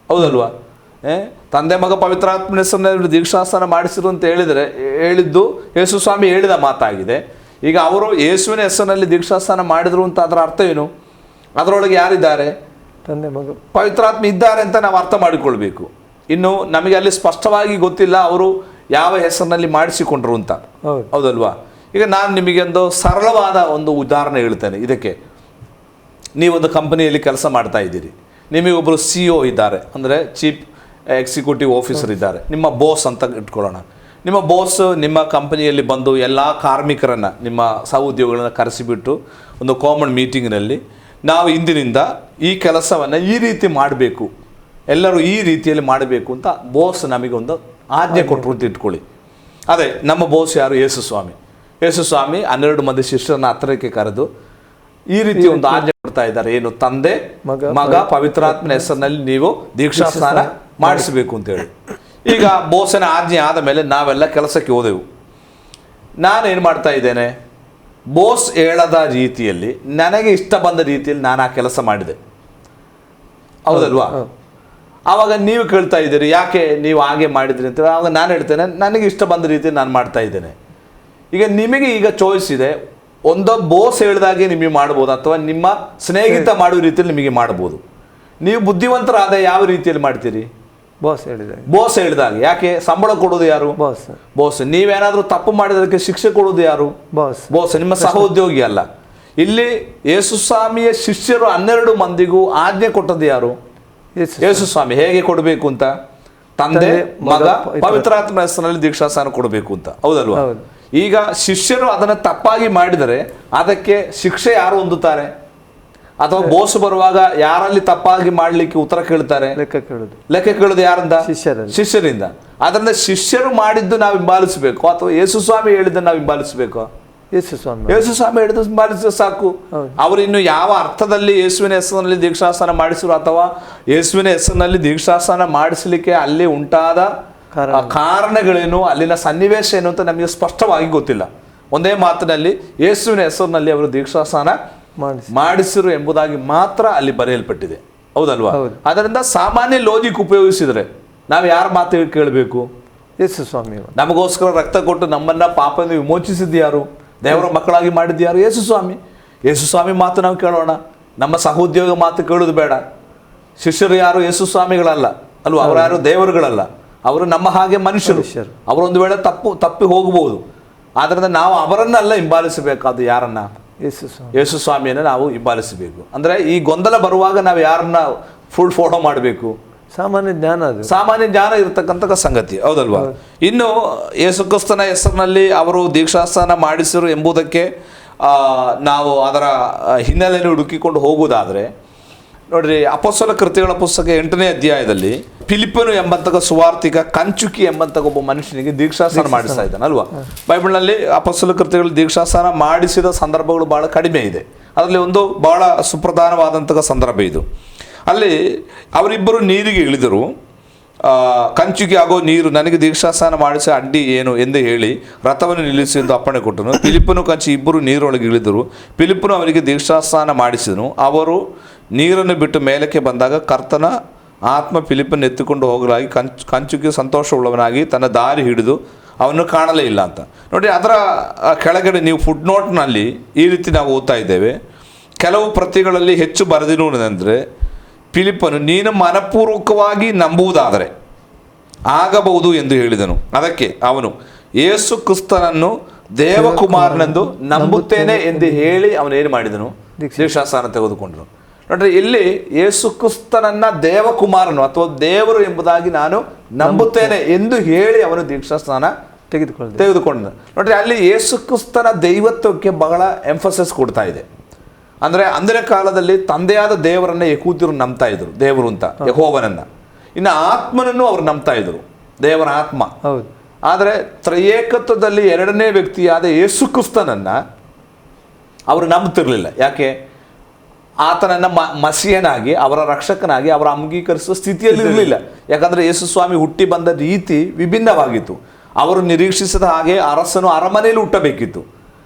ಹೌದಲ್ವಾ. ತಂದೆ ಮಗ ಪವಿತ್ರಾತ್ಮನ ಹೆಸರಿನಲ್ಲಿ ದೀಕ್ಷಾಸ್ನಾನ ಮಾಡಿಸಿರು ಅಂತ ಹೇಳಿದ್ದು ಯೇಸು ಸ್ವಾಮಿ ಹೇಳಿದ ಮಾತಾಗಿದೆ. ಈಗ ಅವರು ಯೇಸುವಿನ ಹೆಸರಿನಲ್ಲಿ ದೀಕ್ಷಾಸ್ನಾನ ಮಾಡಿದ್ರು ಅಂತ ಅದರ ಅರ್ಥ ಏನು? ಅದರೊಳಗೆ ಯಾರಿದ್ದಾರೆ? ತಂದೆ ಮಗ ಪವಿತ್ರಾತ್ಮ ಇದ್ದಾರೆ ಅಂತ ನಾವು ಅರ್ಥ ಮಾಡಿಕೊಳ್ಬೇಕು. ಇನ್ನು ನಮಗೆ ಅಲ್ಲಿ ಸ್ಪಷ್ಟವಾಗಿ ಗೊತ್ತಿಲ್ಲ ಅವರು ಯಾವ ಹೆಸರಿನಲ್ಲಿ ಮಾಡಿಸಿಕೊಂಡ್ರು ಅಂತ, ಹೌದಲ್ವಾ. ಈಗ ನಾನು ನಿಮಗೆ ಒಂದು ಸರಳವಾದ ಒಂದು ಉದಾಹರಣೆ ಹೇಳ್ತೇನೆ ಇದಕ್ಕೆ. ನೀವೊಂದು ಕಂಪನಿಯಲ್ಲಿ ಕೆಲಸ ಮಾಡ್ತಾ ಇದ್ದೀರಿ, ನಿಮಗೆ ಒಬ್ಬರು CEO ಇದ್ದಾರೆ, ಅಂದರೆ ಚೀಫ್ ಎಕ್ಸಿಕ್ಯೂಟಿವ್ ಆಫೀಸರ್ ಇದ್ದಾರೆ, ನಿಮ್ಮ ಬೋಸ್ ಅಂತ ಇಟ್ಕೊಳ್ಳೋಣ. ನಿಮ್ಮ ಬೋಸ್ ನಿಮ್ಮ ಕಂಪನಿಯಲ್ಲಿ ಬಂದು ಎಲ್ಲ ಕಾರ್ಮಿಕರನ್ನು, ನಿಮ್ಮ ಸಹೋದ್ಯೋಗಿಗಳನ್ನು ಕರೆಸಿಬಿಟ್ಟು ಒಂದು ಕಾಮನ್ ಮೀಟಿಂಗ್ನಲ್ಲಿ ನಾವು ಇಂದಿನಿಂದ ಈ ಕೆಲಸವನ್ನು ಈ ರೀತಿ ಮಾಡಬೇಕು, ಎಲ್ಲರೂ ಈ ರೀತಿಯಲ್ಲಿ ಮಾಡಬೇಕು ಅಂತ ಬೋಸ್ ನಮಗೆ ಒಂದು ಆಜ್ಞೆ ಕೊಟ್ಟರು ಅಂತ ಇಟ್ಕೊಳ್ಳಿ. ಅದೇ ನಮ್ಮ ಬೋಸ್ ಯಾರು? ಯೇಸು ಸ್ವಾಮಿ. ಯೇಸು ಸ್ವಾಮಿ 12 ಮಂದಿ ಶಿಷ್ಯರನ್ನ ಹತ್ತಿರಕ್ಕೆ ಕರೆದು ಈ ರೀತಿ ಒಂದು ಆಜ್ಞೆ ಕೊಡ್ತಾ ಇದ್ದಾರೆ, ಏನು? ತಂದೆ ಮಗ ಪವಿತ್ರಾತ್ಮನ ಹೆಸರಿನಲ್ಲಿ ನೀವು ದೀಕ್ಷಾಸ್ನಾನ ಮಾಡಿಸಬೇಕು ಅಂತೇಳಿ. ಈಗ ಬೋಸನ ಆಜ್ಞೆ ಆದ ಮೇಲೆ ನಾವೆಲ್ಲ ಕೆಲಸಕ್ಕೆ ಹೋದೆವು. ನಾನೇನು ಮಾಡ್ತಾ ಇದ್ದೇನೆ, ಬೋಸ್ ಹೇಳದ ರೀತಿಯಲ್ಲಿ, ನನಗೆ ಇಷ್ಟ ಬಂದ ರೀತಿಯಲ್ಲಿ ನಾನು ಆ ಕೆಲಸ ಮಾಡಿದೆ, ಹೌದಲ್ವಾ. ಆವಾಗ ನೀವು ಕೇಳ್ತಾ ಇದ್ದೀರಿ, ಯಾಕೆ ನೀವು ಹಾಗೆ ಮಾಡಿದ್ರಿ ಅಂತ. ಆವಾಗ ನಾನು ಹೇಳ್ತೇನೆ, ನನಗೆ ಇಷ್ಟ ಬಂದ ರೀತಿಯಲ್ಲಿ ನಾನು ಮಾಡ್ತಾ ಇದ್ದೇನೆ. ಈಗ ನಿಮಗೆ ಈಗ ಚಾಯ್ಸ್ ಇದೆ, ಒಂದೋ ಬೋಸ್ ಹೇಳಿದಾಗೆ ನಿಮಗೆ ಮಾಡ್ಬೋದು, ಅಥವಾ ನಿಮ್ಮ ಸ್ನೇಹಿತ ಮಾಡುವ ರೀತಿಯಲ್ಲಿ ನಿಮಗೆ ಮಾಡ್ಬೋದು. ನೀವು ಬುದ್ಧಿವಂತರಾದ ಯಾವ ರೀತಿಯಲ್ಲಿ ಮಾಡ್ತೀರಿ? ಬೋಸ್ ಹೇಳಿದಾಗ. ಯಾಕೆ? ಸಂಬಳ ಕೊಡೋದು ಯಾರು? ಬೋಸ್. ನೀವೇನಾದ್ರೂ ತಪ್ಪು ಮಾಡಿದಕ್ಕೆ ಶಿಕ್ಷೆ ಕೊಡೋದು ಯಾರು? ಬೋಸ್. ನಿಮ್ಮ ಸಹೋದ್ಯೋಗಿ ಅಲ್ಲ. ಇಲ್ಲಿ ಯೇಸು ಸ್ವಾಮಿಯ ಶಿಷ್ಯರು 12 ಮಂದಿಗೂ ಆಜ್ಞೆ ಕೊಟ್ಟದ್ದು ಯಾರು? ಯೇಸು ಸ್ವಾಮಿ. ಹೇಗೆ ಕೊಡಬೇಕು ಅಂತ? ತಂದೆ ಮಗ ಪವಿತ್ರಾತ್ಮ ಹೆಸರಿನಲ್ಲಿ ದೀಕ್ಷಾಸ್ನಾನ ಕೊಡಬೇಕು ಅಂತ, ಹೌದಲ್ವಾ. ಈಗ ಶಿಷ್ಯರು ಅದನ್ನು ತಪ್ಪಾಗಿ ಮಾಡಿದರೆ ಅದಕ್ಕೆ ಶಿಕ್ಷೆ ಯಾರು ಹೊಂದುತ್ತಾರೆ? ಅಥವಾ ಬೋಸ್ ಬರುವಾಗ ಯಾರಲ್ಲಿ ತಪ್ಪಾಗಿ ಮಾಡ್ಲಿಕ್ಕೆ ಉತ್ತರ ಕೇಳ್ತಾರೆ? ಲೆಕ್ಕ ಕೇಳೋದು ಯಾರಿಂದ? ಶಿಷ್ಯರಿಂದ. ಅದರಿಂದ ಶಿಷ್ಯರು ಮಾಡಿದ್ದು ನಾವು ಹಿಂಬಾಲಿಸಬೇಕು, ಅಥವಾ ಯೇಸು ಸ್ವಾಮಿ ಹೇಳಿದ್ದನ್ನು ನಾವು ಹಿಂಬಾಲಿಸಬೇಕು? ಯೇಸು ಸ್ವಾಮಿ ಹೇಳಿದ್ದು ಹಿಂಬಾಲಿಸಿದ್ರೆ ಸಾಕು. ಅವರು ಇನ್ನು ಯಾವ ಅರ್ಥದಲ್ಲಿ ಯೇಸುವಿನ ಹೆಸರಿನಲ್ಲಿ ದೀಕ್ಷಾಸ್ನಾನ ಮಾಡಿಸಿರು, ಅಥವಾ ಯೇಸುವಿನ ಹೆಸರಿನಲ್ಲಿ ದೀಕ್ಷಾಸ್ನಾನ ಮಾಡಿಸಲಿಕ್ಕೆ ಅಲ್ಲಿ ಉಂಟಾದ ಕಾರಣಗಳೇನು, ಅಲ್ಲಿನ ಸನ್ನಿವೇಶ ಏನು ಅಂತ ನಮಗೆ ಸ್ಪಷ್ಟವಾಗಿ ಗೊತ್ತಿಲ್ಲ. ಒಂದೇ ಮಾತಿನಲ್ಲಿ ಯೇಸುವಿನ ಹೆಸರಿನಲ್ಲಿ ಅವರು ದೀಕ್ಷಾಸ್ನಾನ ಮಾಡಿಸಿರು ಎಂಬುದಾಗಿ ಮಾತ್ರ ಅಲ್ಲಿ ಬರೆಯಲ್ಪಟ್ಟಿದೆ, ಹೌದಲ್ವಾ. ಅದರಿಂದ ಸಾಮಾನ್ಯ ಲಾಜಿಕ್ ಉಪಯೋಗಿಸಿದ್ರೆ ನಾವು ಯಾರ ಮಾತು ಕೇಳಬೇಕು? ಯೇಸು ಸ್ವಾಮಿ. ನಮಗೋಸ್ಕರ ರಕ್ತ ಕೊಟ್ಟು ನಮ್ಮನ್ನ ಪಾಪದಿಂದ ವಿಮೋಚಿಸಿದ್ದು ಯಾರು? ದೇವರ ಮಕ್ಕಳಾಗಿ ಮಾಡಿದ್ದು ಯಾರು? ಯೇಸು ಸ್ವಾಮಿ. ಯೇಸು ಸ್ವಾಮಿ ಮಾತು ನಾವು ಕೇಳೋಣ, ನಮ್ಮ ಸಹೋದ್ಯೋಗ ಮಾತು ಕೇಳೋದು ಬೇಡ. ಶಿಷ್ಯರು ಯಾರು? ಯೇಸು ಸ್ವಾಮಿಗಳಲ್ಲ ಅಲ್ವಾ, ಅವರು ಯಾರು? ದೇವರುಗಳಲ್ಲ, ಅವರು ನಮ್ಮ ಹಾಗೆ ಮನುಷ್ಯರು. ಅವರೊಂದು ವೇಳೆ ತಪ್ಪಿ ಹೋಗಬಹುದು. ಆದ್ರಿಂದ ನಾವು ಅವರನ್ನೆಲ್ಲ ಹಿಂಬಾಲಿಸಬೇಕಾದ ಯಾರನ್ನ? ಯೇಸು ಸ್ವಾಮಿಯನ್ನು ನಾವು ಹಿಂಬಾಲಿಸಬೇಕು. ಅಂದ್ರೆ ಈ ಗೊಂದಲ ಬರುವಾಗ ನಾವು ಯಾರನ್ನ ಫುಲ್ ಫಾಲೋ ಮಾಡಬೇಕು? ಸಾಮಾನ್ಯ ಜ್ಞಾನ ಇರತಕ್ಕಂಥ ಸಂಗತಿ, ಹೌದಲ್ವಾ. ಇನ್ನು ಯೇಸು ಕ್ರಿಸ್ತನ ಹೆಸರಿನಲ್ಲಿ ಅವರು ದೀಕ್ಷಾಸ್ನಾನ ಮಾಡಿಸಿರು ಎಂಬುದಕ್ಕೆ ನಾವು ಅದರ ಹಿನ್ನೆಲೆಯನ್ನು ಹುಡುಕಿಕೊಂಡು ಹೋಗುವುದಾದ್ರೆ ನೋಡ್ರಿ, ಅಪೊಸ್ತಲ ಕೃತ್ಯಗಳ ಪುಸ್ತಕ 8ನೇ ಅಧ್ಯಾಯದಲ್ಲಿ ಫಿಲಿಪ್ಪನು ಎಂಬಂತಹ ಸುವಾರ್ತಿಕ ಕಂಚುಕಿ ಎಂಬಂತಹ ಒಬ್ಬ ಮನುಷ್ಯನಿಗೆ ದೀಕ್ಷಾಸ್ನಾನ ಮಾಡಿಸ್ತಾ ಇದ್ದಾನೆ ಅಲ್ವಾ. ಬೈಬಲ್ನಲ್ಲಿ ಅಪೊಸ್ತಲ ಕೃತ್ಯಗಳು ದೀಕ್ಷಾಸ್ನಾನ ಮಾಡಿಸಿದ ಸಂದರ್ಭಗಳು ಬಹಳ ಕಡಿಮೆ ಇದೆ. ಅದರಲ್ಲಿ ಒಂದು ಬಹಳ ಸುಪ್ರಧಾನವಾದಂತಹ ಸಂದರ್ಭ ಇದು. ಅಲ್ಲಿ ಅವರಿಬ್ಬರು ನೀರಿಗೆ ಇಳಿದರು. ಕಂಚುಕಿ ಆಗೋ ನೀರು ನನಗೆ ದೀಕ್ಷಾಸ್ನಾನ ಮಾಡಿಸಿ ಅಡ್ಡಿ ಏನು ಎಂದು ಹೇಳಿ ರಥವನ್ನು ನಿಲ್ಲಿಸಿ ಎಂದು ಅಪ್ಪಣೆ ಕೊಟ್ಟನು. ಫಿಲಿಪ್ಪನು ಕಂಚು ಇಬ್ಬರು ನೀರೊಳಗೆ ಇಳಿದರು. ಫಿಲಿಪ್ಪನು ಅವರಿಗೆ ದೀಕ್ಷಾಸ್ನಾನ ಮಾಡಿಸಿದನು. ಅವರು ನೀರನ್ನು ಬಿಟ್ಟು ಮೇಲಕ್ಕೆ ಬಂದಾಗ ಕರ್ತನ ಆತ್ಮ ಫಿಲಿಪ್ಪನ್ನು ಎತ್ತಿಕೊಂಡು ಹೋಗಲಾಗಿ ಕಂಚುಕಿ ಸಂತೋಷವುಳ್ಳವನಾಗಿ ತನ್ನ ದಾರಿ ಹಿಡಿದು ಅವನು ಕಾಣಲೇ ಇಲ್ಲ ಅಂತ ನೋಡಿ. ಅದರ ಕೆಳಗಡೆ ನೀವು ಫುಡ್ ನೋಟ್ನಲ್ಲಿ ಈ ರೀತಿ ನಾವು ಓದ್ತಾ ಇದ್ದೇವೆ. ಕೆಲವು ಪ್ರತಿಗಳಲ್ಲಿ ಹೆಚ್ಚು ಬರೆದಿರುವುದೆಂದರೆ, ಫಿಲಿಪ್ಪನು ನೀನು ಮನಪೂರ್ವಕವಾಗಿ ನಂಬುವುದಾದರೆ ಆಗಬಹುದು ಎಂದು ಹೇಳಿದನು. ಅದಕ್ಕೆ ಅವನು ಯೇಸು ಕ್ರಿಸ್ತನನ್ನು ದೇವಕುಮಾರನೆಂದು ನಂಬುತ್ತೇನೆ ಎಂದು ಹೇಳಿ ಅವನೇನು ಮಾಡಿದನು? ದೀಕ್ಷಾಸ್ನಾನ ತೆಗೆದುಕೊಂಡನು. ನೋಡ್ರಿ, ಇಲ್ಲಿ ಯೇಸು ಕ್ರಿಸ್ತನನ್ನ ದೇವಕುಮಾರನು ಅಥವಾ ದೇವರು ಎಂಬುದಾಗಿ ನಾನು ನಂಬುತ್ತೇನೆ ಎಂದು ಹೇಳಿ ಅವನು ದೀಕ್ಷಾಸ್ನಾನ ತೆಗೆದುಕೊಂಡು ನೋಡ್ರಿ, ಅಲ್ಲಿ ಯೇಸು ಕ್ರಿಸ್ತನ ದೈವತ್ವಕ್ಕೆ ಬಹಳ ಎಂಫಸಿಸ್ ಕೊಡ್ತಾ ಇದೆ. ಅಂದರೆ ಅಂದಿನ ಕಾಲದಲ್ಲಿ ತಂದೆಯಾದ ದೇವರನ್ನ ಯಹೂದ್ಯರು ನಂಬ್ತಾ ಇದ್ರು, ದೇವರು ಅಂತ ಯೆಹೋವನನ್ನ. ಇನ್ನು ಆತ್ಮನನ್ನು ಅವ್ರು ನಂಬ್ತಾ ಇದ್ರು, ದೇವರ ಆತ್ಮ. ಆದರೆ ತ್ರಯೇಕತ್ವದಲ್ಲಿ ಎರಡನೇ ವ್ಯಕ್ತಿಯಾದ ಯೇಸು ಕ್ರಿಸ್ತನನ್ನ ಅವರು ನಂಬ್ತಿರ್ಲಿಲ್ಲ. ಯಾಕೆ? ಆತನನ್ನ ಮಸಿಯನಾಗಿ, ಅವರ ರಕ್ಷಕನಾಗಿ ಅವರ ಅಂಗೀಕರಿಸುವ ಸ್ಥಿತಿಯಲ್ಲಿ ಇರಲಿಲ್ಲ. ಯಾಕಂದ್ರೆ ಯೇಸು ಸ್ವಾಮಿ ಹುಟ್ಟಿ ಬಂದ ರೀತಿ ವಿಭಿನ್ನವಾಗಿತ್ತು. ಅವರು ನಿರೀಕ್ಷಿಸಿದ ಹಾಗೆ ಅರಸನು ಅರಮನೆಯಲ್ಲಿ ಹುಟ್ಟಬೇಕಿತ್ತು.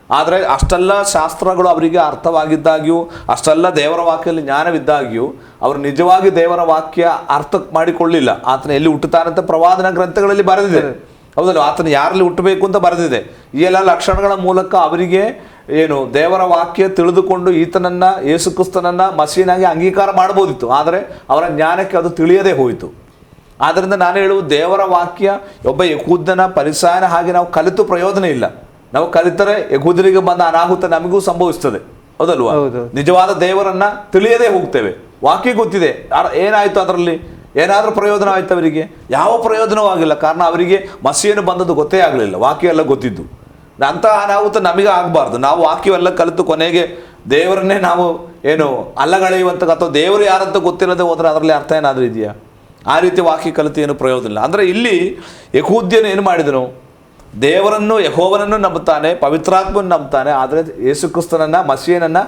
ಆದರೆ ಅಷ್ಟೆಲ್ಲ ಶಾಸ್ತ್ರಗಳು ಅವರಿಗೆ ಅರ್ಥವಾಗಿದ್ದಾಗ್ಯೂ, ಅಷ್ಟೆಲ್ಲ ದೇವರ ವಾಕ್ಯದಲ್ಲಿ ಜ್ಞಾನವಿದ್ದಾಗ್ಯೂ ಅವರು ನಿಜವಾಗಿ ದೇವರ ವಾಕ್ಯ ಅರ್ಥ ಮಾಡಿಕೊಳ್ಳಿಲ್ಲ. ಆತನ ಎಲ್ಲಿ ಹುಟ್ಟುತ್ತಾನಂತ ಪ್ರವಾದನ ಗ್ರಂಥಗಳಲ್ಲಿ ಬರೆದಿದೆ, ಹೌದಲ್ಲ? ಆತನ ಯಾರಲ್ಲಿ ಹುಟ್ಟಬೇಕು ಅಂತ ಬರೆದಿದೆ. ಈ ಎಲ್ಲ ಲಕ್ಷಣಗಳ ಮೂಲಕ ಅವರಿಗೆ ಏನು ದೇವರ ವಾಕ್ಯ ತಿಳಿದುಕೊಂಡು ಈತನನ್ನ, ಯೇಸು ಕ್ರಿಸ್ತನನ್ನ ಮಸೀನಾಗಿ ಅಂಗೀಕಾರ ಮಾಡಬಹುದಿತ್ತು. ಆದರೆ ಅವರ ಜ್ಞಾನಕ್ಕೆ ಅದು ತಿಳಿಯದೇ ಹೋಯಿತು. ಆದ್ದರಿಂದ ನಾನು ಹೇಳುವುದು, ದೇವರ ವಾಕ್ಯ ಒಬ್ಬ ಯಹೂದ್ಯನ ಪರಿಸಾಯನ ಹಾಗೆ ನಾವು ಕಲಿತು ಪ್ರಯೋಜನ ಇಲ್ಲ. ನಾವು ಕಲಿತರೆ ಯಹೂದ್ಯರಿಗೆ ಬಂದ ಅನಾಹುತ ನಮಗೂ ಸಂಭವಿಸ್ತದೆ, ಹೌದಲ್ವಾ? ನಿಜವಾದ ದೇವರನ್ನ ತಿಳಿಯದೇ ಹೋಗ್ತೇವೆ. ವಾಕ್ಯ ಗೊತ್ತಿದೆ, ಏನಾಯ್ತು ಅದರಲ್ಲಿ? ಏನಾದರೂ ಪ್ರಯೋಜನ ಆಯ್ತು ಅವರಿಗೆ? ಯಾವ ಪ್ರಯೋಜನವಾಗಿಲ್ಲ. ಕಾರಣ ಅವರಿಗೆ ಮಸೀಯನು ಬಂದದ್ದು ಗೊತ್ತೇ ಆಗಲಿಲ್ಲ, ವಾಕ್ಯ ಎಲ್ಲ ಗೊತ್ತಿದ್ದು. ಅಂತಹ ಅನಾಹುತ ನಮಗೆ ಆಗಬಾರ್ದು. ನಾವು ವಾಕ್ಯವೆಲ್ಲ ಕಲಿತು ಕೊನೆಗೆ ದೇವರನ್ನೇ ನಾವು ಏನು ಅಲ್ಲಗಳೆಯುವಂತ, ಅಥವಾ ದೇವರು ಯಾರಂತ ಗೊತ್ತಿಲ್ಲದೆ ಹೋದ್ರೆ ಅದರಲ್ಲಿ ಅರ್ಥ ಏನಾದರೂ ಇದೆಯಾ? ಆ ರೀತಿ ವಾಕ್ಯ ಕಲಿತು ಏನು ಪ್ರಯೋಜನ ಇಲ್ಲ. ಅಂದರೆ ಇಲ್ಲಿ ಯಹೂದ್ಯನು ಏನು ಮಾಡಿದನು? ದೇವರನ್ನು, ಯೆಹೋವನನ್ನು ನಂಬುತ್ತಾನೆ, ಪವಿತ್ರಾತ್ಮನ್ನು ನಂಬುತ್ತಾನೆ, ಆದರೆ ಯೇಸು ಕ್ರಿಸ್ತನನ್ನ, ಮಸೀಯನನ್ನ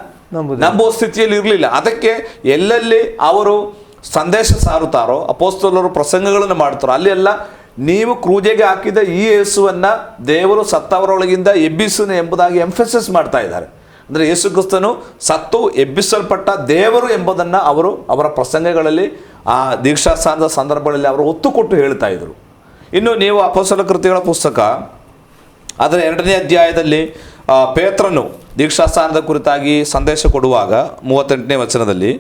ನಂಬುವ ಸ್ಥಿತಿಯಲ್ಲಿ ಇರಲಿಲ್ಲ. ಅದಕ್ಕೆ ಎಲ್ಲೆಲ್ಲಿ ಅವರು ಸಂದೇಶ ಸಾರುತ್ತಾರೋ, ಅಪೊಸ್ತಲರು ಪ್ರಸಂಗಗಳನ್ನು ಮಾಡ್ತಾರೋ, ಅಲ್ಲಿ ಎಲ್ಲ ನೀವು ಕ್ರೂಜೆಗೆ ಹಾಕಿದ ಈ ಯೇಸುವನ್ನ ದೇವರು ಸತ್ತವರೊಳಗಿಂದ ಎಬ್ಬಿಸನು ಎಂಬುದಾಗಿ ಎಂಫಸಿಸ್ ಮಾಡ್ತಾ ಇದ್ದಾರೆ. ಅಂದರೆ ಯೇಸು ಕ್ರಿಸ್ತನು ಸತ್ತು ಎಬ್ಬಿಸಲ್ಪಟ್ಟ ದೇವರು ಎಂಬುದನ್ನು ಅವರು ಅವರ ಪ್ರಸಂಗಗಳಲ್ಲಿ, ಆ ದೀಕ್ಷಾಸ್ಥಾನದ ಸಂದರ್ಭಗಳಲ್ಲಿ ಅವರು ಒತ್ತು ಕೊಟ್ಟು ಹೇಳ್ತಾ ಇದ್ರು. ಇನ್ನು ನೀವು ಅಪೊಸ್ತಲ ಕೃತ್ಯಗಳ ಪುಸ್ತಕ ಅದರ 2ನೇ ಅಧ್ಯಾಯದಲ್ಲಿ ಪೇತ್ರನು ದೀಕ್ಷಾಸ್ಥಾನದ ಕುರಿತಾಗಿ ಸಂದೇಶ ಕೊಡುವಾಗ 38ನೇ ವಚನದಲ್ಲಿ,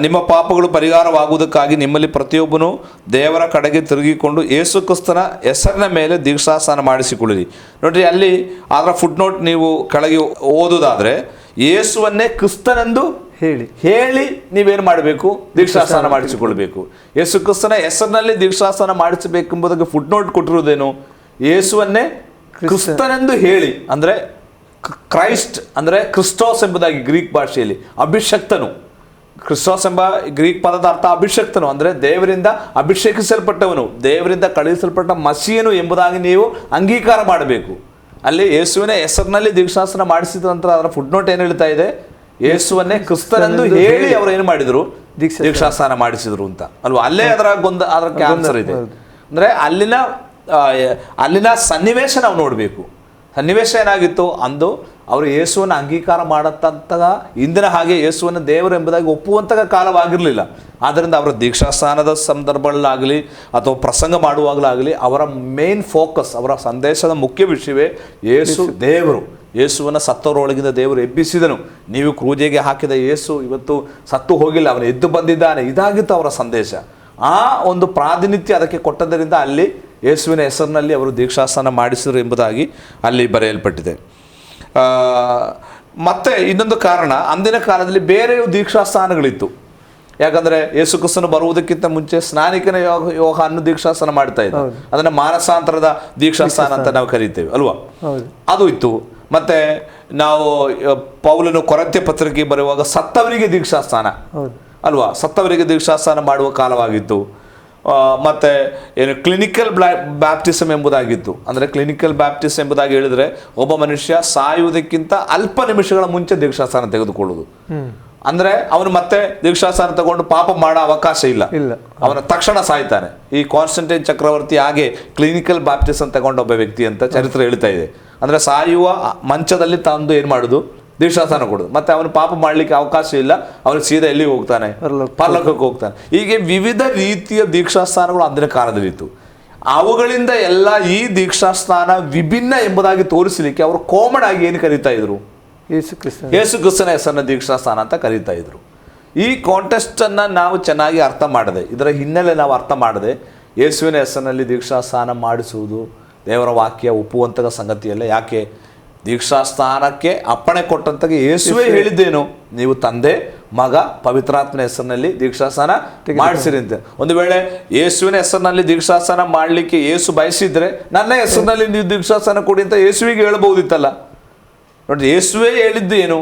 ನಿಮ್ಮ ಪಾಪಗಳು ಪರಿಹಾರವಾಗುವುದಕ್ಕಾಗಿ ನಿಮ್ಮಲ್ಲಿ ಪ್ರತಿಯೊಬ್ಬನು ದೇವರ ಕಡೆಗೆ ತಿರುಗಿಕೊಂಡು ಯೇಸು ಕ್ರಿಸ್ತನ ಹೆಸರಿನ ಮೇಲೆ ದೀಕ್ಷಾಸ್ನಾನ ಮಾಡಿಸಿಕೊಳ್ಳಿರಿ. ನೋಡ್ರಿ, ಅಲ್ಲಿ ಅದರ ಫುಟ್ನೋಟ್ ನೀವು ಕೆಳಗೆ ಓದುವುದಾದ್ರೆ, ಯೇಸುವನ್ನೇ ಕ್ರಿಸ್ತನೆಂದು ಹೇಳಿ ನೀವೇನು ಮಾಡಬೇಕು? ದೀಕ್ಷಾಸ್ನಾನ ಮಾಡಿಸಿಕೊಳ್ಬೇಕು. ಯೇಸು ಕ್ರಿಸ್ತನ ಹೆಸರಿನಲ್ಲಿ ದೀಕ್ಷಾಸ್ನಾನ ಮಾಡಿಸಬೇಕೆಂಬುದಕ್ಕೆ ಫುಟ್ನೋಟ್ ಕೊಟ್ಟಿರುವುದೇನು? ಯೇಸುವನ್ನೇ ಕ್ರಿಸ್ತನೆಂದು ಹೇಳಿ, ಅಂದರೆ ಕ್ರೈಸ್ಟ್ ಅಂದರೆ ಕ್ರಿಸ್ಟೋಸ್ ಎಂಬುದಾಗಿ ಗ್ರೀಕ್ ಭಾಷೆಯಲ್ಲಿ, ಅಭಿಷಕ್ತನು. ಕ್ರಿಸ್ಟೋಸ್ ಎಂಬ ಗ್ರೀಕ್ ಪದದ ಅರ್ಥ ಅಭಿಷಕ್ತನು, ಅಂದರೆ ದೇವರಿಂದ ಅಭಿಷೇಕಿಸಲ್ಪಟ್ಟವನು, ದೇವರಿಂದ ಕಳುಹಿಸಲ್ಪಟ್ಟ ಮಸೀಯನು ಎಂಬುದಾಗಿ ನೀವು ಅಂಗೀಕಾರ ಮಾಡಬೇಕು. ಅಲ್ಲಿ ಯೇಸುವಿನ ಹೆಸರಿನಲ್ಲಿ ದೀಕ್ಷಾಸ್ನಾನ ಮಾಡಿಸಿದ ನಂತರ ಅದರ ಫುಟ್ನೋಟ್ ಏನು ಹೇಳ್ತಾ ಇದೆ? ಯೇಸುವನ್ನೇ ಕ್ರಿಸ್ತನೆಂದು ಹೇಳಿ ಅವರು ಏನು ಮಾಡಿದರು? ದೀಕ್ಷಾಸ್ನಾನ ಮಾಡಿಸಿದ್ರು ಅಂತ ಅಲ್ವಾ? ಅಲ್ಲೇ ಅದಕ್ಕೆ ಆನ್ಸರ್ ಇದೆ. ಅಂದರೆ ಅಲ್ಲಿನ ಸನ್ನಿವೇಶ ನಾವು ನೋಡಬೇಕು. ಸನ್ನಿವೇಶ ಏನಾಗಿತ್ತು? ಅಂದು ಅವರು ಯೇಸುವನ್ನು ಅಂಗೀಕಾರ ಮಾಡತಂತಹ ಇಂದಿನ ಹಾಗೆ ಯೇಸುವನ್ನು ದೇವರು ಎಂಬುದಾಗಿ ಒಪ್ಪುವಂತಹ ಕಾಲವಾಗಿರಲಿಲ್ಲ. ಆದ್ದರಿಂದ ಅವರ ದೀಕ್ಷಾಸ್ನಾನದ ಸಂದರ್ಭಗಳಾಗಲಿ ಅಥವಾ ಪ್ರಸಂಗ ಮಾಡುವಾಗಲಾಗಲಿ ಅವರ ಮೇನ್ ಫೋಕಸ್, ಅವರ ಸಂದೇಶದ ಮುಖ್ಯ ವಿಷಯವೇ ಯೇಸು ದೇವರು, ಯೇಸುವನ್ನು ಸತ್ತವರೊಳಗಿಂದ ದೇವರು ಎಬ್ಬಿಸಿದನು, ನೀವು ಕ್ರೂಜೆಗೆ ಹಾಕಿದ ಯೇಸು ಇವತ್ತು ಸತ್ತು ಹೋಗಿಲ್ಲ, ಅವನು ಎದ್ದು ಬಂದಿದ್ದಾನೆ. ಇದಾಗಿತ್ತು ಅವರ ಸಂದೇಶ. ಆ ಒಂದು ಪ್ರಾತಿನಿಧ್ಯ ಅದಕ್ಕೆ ಕೊಟ್ಟದ್ದರಿಂದ ಅಲ್ಲಿ ಯೇಸುವಿನ ಹೆಸರಿನಲ್ಲಿ ಅವರು ದೀಕ್ಷಾಸ್ನಾನ ಮಾಡಿಸಿದರು ಎಂಬುದಾಗಿ ಅಲ್ಲಿ ಬರೆಯಲ್ಪಟ್ಟಿದೆ. ಮತ್ತೆ ಇನ್ನೊಂದು ಕಾರಣ, ಅಂದಿನ ಕಾಲದಲ್ಲಿ ಬೇರೆಯೂ ದೀಕ್ಷಾಸ್ನಾನಗಳಿತ್ತು. ಯಾಕಂದರೆ ಯೇಸು ಕ್ರಿಸ್ತನು ಬರುವುದಕ್ಕಿಂತ ಮುಂಚೆ ಸ್ನಾನಿಕನ ಯೋಹಾನನು ದೀಕ್ಷಾಸ್ನಾನ ಮಾಡ್ತಾ ಇದ್ದ, ಅದನ್ನು ಮಾನಸಾಂತರದ ದೀಕ್ಷಾಸ್ನಾನ ಅಂತ ನಾವು ಕರೀತೇವೆ ಅಲ್ವಾ? ಅದು ಇತ್ತು. ಮತ್ತೆ ನಾವು ಪೌಲನು ಕೊರಿಂಥ್ಯ ಪತ್ರಿಕೆ ಬರೆಯುವಾಗ ಸತ್ತವರಿಗೆ ದೀಕ್ಷಾಸ್ನಾನ ಅಲ್ವಾ, ಸತ್ತವರಿಗೆ ದೀಕ್ಷಾಸ್ನಾನ ಮಾಡುವ ಕಾಲವಾಗಿತ್ತು. ಮತ್ತು ಏನು ಕ್ಲಿನಿಕಲ್ ಬ್ಯಾಪ್ಟಿಸಮ್ ಎಂಬುದಾಗಿತ್ತು. ಅಂದರೆ ಕ್ಲಿನಿಕಲ್ ಬ್ಯಾಪ್ಟಿಸಮ್ ಎಂಬುದಾಗಿ ಹೇಳಿದರೆ ಒಬ್ಬ ಮನುಷ್ಯ ಸಾಯುವುದಕ್ಕಿಂತ ಅಲ್ಪ ನಿಮಿಷಗಳ ಮುಂಚೆ ದೀಕ್ಷಾಸ್ನಾನ ತೆಗೆದುಕೊಳ್ಳುವುದು. ಅಂದರೆ ಅವನು ಮತ್ತೆ ದೀಕ್ಷಾಸ್ನಾನ ತಗೊಂಡು ಪಾಪ ಮಾಡೋ ಅವಕಾಶ ಇಲ್ಲ, ಅವನ ತಕ್ಷಣ ಸಾಯ್ತಾನೆ. ಈ ಕಾನ್ಸ್ಟಂಟೈನ್ ಚಕ್ರವರ್ತಿ ಹಾಗೆ ಕ್ಲಿನಿಕಲ್ ಬ್ಯಾಪ್ಟಿಸಮ್ ತಗೊಂಡ ಒಬ್ಬ ವ್ಯಕ್ತಿ ಅಂತ ಚರಿತ್ರೆ ಹೇಳ್ತಾ ಇದೆ. ಅಂದರೆ ಸಾಯುವ ಮಂಚದಲ್ಲಿ ತಂದು ಏನು ಮಾಡೋದು? ದೀಕ್ಷಾಸ್ನಾನ ಕೊಡೋದು. ಮತ್ತೆ ಅವನು ಪಾಪ ಮಾಡಲಿಕ್ಕೆ ಅವಕಾಶ ಇಲ್ಲ, ಅವನು ಸೀದಾ ಎಲ್ಲಿಗೆ ಹೋಗ್ತಾನೆ? ಪರಲೋಕಕ್ಕೆ ಹೋಗ್ತಾನೆ. ಹೀಗೆ ವಿವಿಧ ರೀತಿಯ ದೀಕ್ಷಾಸ್ನಾನಗಳು ಅಂದಿನ ಕಾಲದಲ್ಲಿತ್ತು. ಅವುಗಳಿಂದ ಎಲ್ಲ ಈ ದೀಕ್ಷಾಸ್ನಾನ ವಿಭಿನ್ನ ಎಂಬುದಾಗಿ ತೋರಿಸಲಿಕ್ಕೆ ಅವರು ಕಾಮನ್ ಆಗಿ ಏನು ಕರೀತಾ ಇದ್ರು? ಯೇಸು ಕ್ರಿಸ್ತನ ಹೆಸರನ್ನ ದೀಕ್ಷಾಸ್ನಾನ ಅಂತ ಕರೀತಾ ಇದ್ರು. ಈ ಕಾಂಟೆಸ್ಟನ್ನು ನಾವು ಚೆನ್ನಾಗಿ ಅರ್ಥ ಮಾಡದೆ, ಇದರ ಹಿನ್ನೆಲೆ ನಾವು ಅರ್ಥ ಮಾಡದೆ, ಯೇಸುವಿನ ಹೆಸರಿನಲ್ಲಿ ದೀಕ್ಷಾಸ್ನಾನ ಮಾಡಿಸುವುದು ದೇವರ ವಾಕ್ಯ ಒಪ್ಪುವಂತಹ ಸಂಗತಿಯಲ್ಲ. ಯಾಕೆ? ದೀಕ್ಷಾಸ್ಥಾನಕ್ಕೆ ಅಪ್ಪಣೆ ಕೊಟ್ಟಂತಾಗ ಯೇಸುವೇ ಹೇಳಿದ್ದೇನು, ನೀವು ತಂದೆ ಮಗ ಪವಿತ್ರಾತ್ಮನ ಹೆಸರಿನಲ್ಲಿ ದೀಕ್ಷಾಸ್ನಾನ ಮಾಡಿಸಿರಿ ಅಂತ. ಒಂದು ವೇಳೆ ಯೇಸುವಿನ ಹೆಸರಿನಲ್ಲಿ ದೀಕ್ಷಾಸ್ನಾನ ಮಾಡಲಿಕ್ಕೆ ಯೇಸು ಬಯಸಿದ್ರೆ ನನ್ನ ಹೆಸರಿನಲ್ಲಿ ನೀವು ದೀಕ್ಷಾಸ್ನಾನ ಕೊಡಿ ಅಂತ ಯೇಸುವಿಗೆ ಹೇಳ್ಬಹುದಿತ್ತಲ್ಲ. ನೋಡಿ, ಯೇಸುವೇ ಹೇಳಿದ್ದು ಏನು,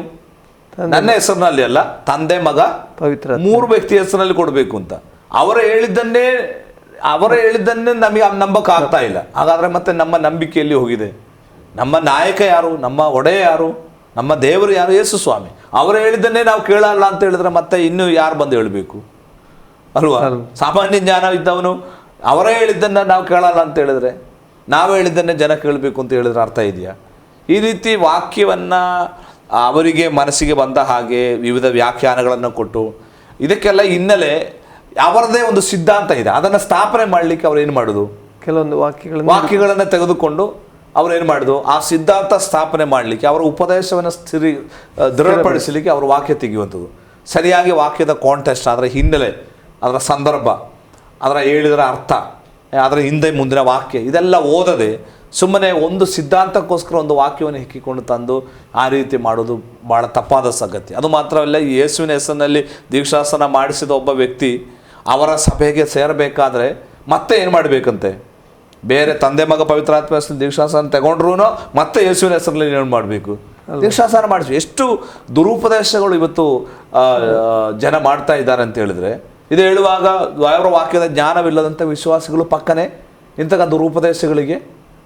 ನನ್ನ ಹೆಸರಿನಲ್ಲಿ ಅಲ್ಲ, ತಂದೆ ಮಗ ಪವಿತ್ರ ಮೂರು ವ್ಯಕ್ತಿ ಹೆಸರಿನಲ್ಲಿ ಕೊಡಬೇಕು ಅಂತ. ಅವರ ಹೇಳಿದ್ದನ್ನೇ ನಮಗೆ ನಂಬಕ್ಕೆ ಆಗ್ತಾ ಇಲ್ಲ. ಹಾಗಾದ್ರೆ ಮತ್ತೆ ನಮ್ಮ ನಂಬಿಕೆಯಲ್ಲಿ ಹೋಗಿದೆ. ನಮ್ಮ ನಾಯಕ ಯಾರು, ನಮ್ಮ ಒಡೆಯ ಯಾರು, ನಮ್ಮ ದೇವರು ಯಾರು? ಯೇಸು ಸ್ವಾಮಿ. ಅವರು ಹೇಳಿದ್ದನ್ನೇ ನಾವು ಕೇಳಲ್ಲ ಅಂತ ಹೇಳಿದ್ರೆ ಮತ್ತೆ ಇನ್ನು ಯಾರು ಬಂದು ಹೇಳಬೇಕು ಅಲ್ವಾ? ಸಾಮಾನ್ಯ ಜ್ಞಾನ ಇದ್ದವನು ಅವರೇ ಹೇಳಿದ್ದನ್ನ ನಾವು ಕೇಳಲ್ಲ ಅಂತ ಹೇಳಿದ್ರೆ, ನಾವು ಹೇಳಿದ್ದನ್ನೇ ಜನ ಕೇಳಬೇಕು ಅಂತ ಹೇಳಿದ್ರೆ ಅರ್ಥ ಇದೆಯಾ? ಈ ರೀತಿ ವಾಕ್ಯವನ್ನು ಅವರಿಗೆ ಮನಸ್ಸಿಗೆ ಬಂದ ಹಾಗೆ ವಿವಿಧ ವ್ಯಾಖ್ಯಾನಗಳನ್ನು ಕೊಟ್ಟು, ಇದಕ್ಕೆಲ್ಲ ಹಿನ್ನೆಲೆ ಅವರದೇ ಒಂದು ಸಿದ್ಧಾಂತ ಇದೆ. ಅದನ್ನು ಸ್ಥಾಪನೆ ಮಾಡಲಿಕ್ಕೆ ಅವ್ರು ಏನು ಮಾಡೋದು, ಕೆಲವೊಂದು ವಾಕ್ಯಗಳನ್ನು ತೆಗೆದುಕೊಂಡು ಅವ್ರು ಏನು ಮಾಡಿದ್ರು, ಆ ಸಿದ್ಧಾಂತ ಸ್ಥಾಪನೆ ಮಾಡಲಿಕ್ಕೆ, ಅವರ ಉಪದೇಶವನ್ನು ದೃಢಪಡಿಸಲಿಕ್ಕೆ ಅವರು ವಾಕ್ಯ ತೆಗೆಯುವಂಥದ್ದು. ಸರಿಯಾಗಿ ವಾಕ್ಯದ ಕಾಂಟೆಸ್ಟ್, ಅದರ ಹಿನ್ನೆಲೆ, ಅದರ ಸಂದರ್ಭ, ಅದರ ಹೇಳಿದರ ಅರ್ಥ, ಅದರ ಹಿಂದೆ ಮುಂದಿನ ವಾಕ್ಯ ಇದೆಲ್ಲ ಓದದೆ ಸುಮ್ಮನೆ ಒಂದು ಸಿದ್ಧಾಂತಕ್ಕೋಸ್ಕರ ಒಂದು ವಾಕ್ಯವನ್ನು ಹೆಕ್ಕಿಕೊಂಡು ತಂದು ಆ ರೀತಿ ಮಾಡೋದು ಭಾಳ ತಪ್ಪಾದ ಸಂಗತಿ. ಅದು ಮಾತ್ರವಲ್ಲ, ಯೇಸುವಿನ ಹೆಸರಿನಲ್ಲಿ ದೀಕ್ಷಾಸನ ಮಾಡಿಸಿದ ಒಬ್ಬ ವ್ಯಕ್ತಿ ಅವರ ಸಭೆಗೆ ಸೇರಬೇಕಾದ್ರೆ ಮತ್ತೆ ಏನು ಮಾಡಬೇಕಂತೆ, ಬೇರೆ ತಂದೆ ಮಗ ಪವಿತ್ರಾತ್ಮ ಹೆಸರಲ್ಲಿ ದೀಕ್ಷಾಸನ ತಗೊಂಡ್ರೂ ಮತ್ತೆ ಯೇಸುವಿನ ಹೆಸರಲ್ಲಿ ಏನು ಮಾಡಬೇಕು, ದೀಕ್ಷಾಸನ ಮಾಡಿಸಿ. ಎಷ್ಟು ದುರುಪದೇಶಗಳು ಇವತ್ತು ಜನ ಮಾಡ್ತಾ ಇದ್ದಾರೆ ಅಂತ ಹೇಳಿದ್ರೆ, ಇದು ಹೇಳುವಾಗ ಅವರ ವಾಕ್ಯದ ಜ್ಞಾನವಿಲ್ಲದಂಥ ವಿಶ್ವಾಸಿಗಳು ಪಕ್ಕನೆ ಇಂತಹ ದುರುಪದೇಶಗಳಿಗೆ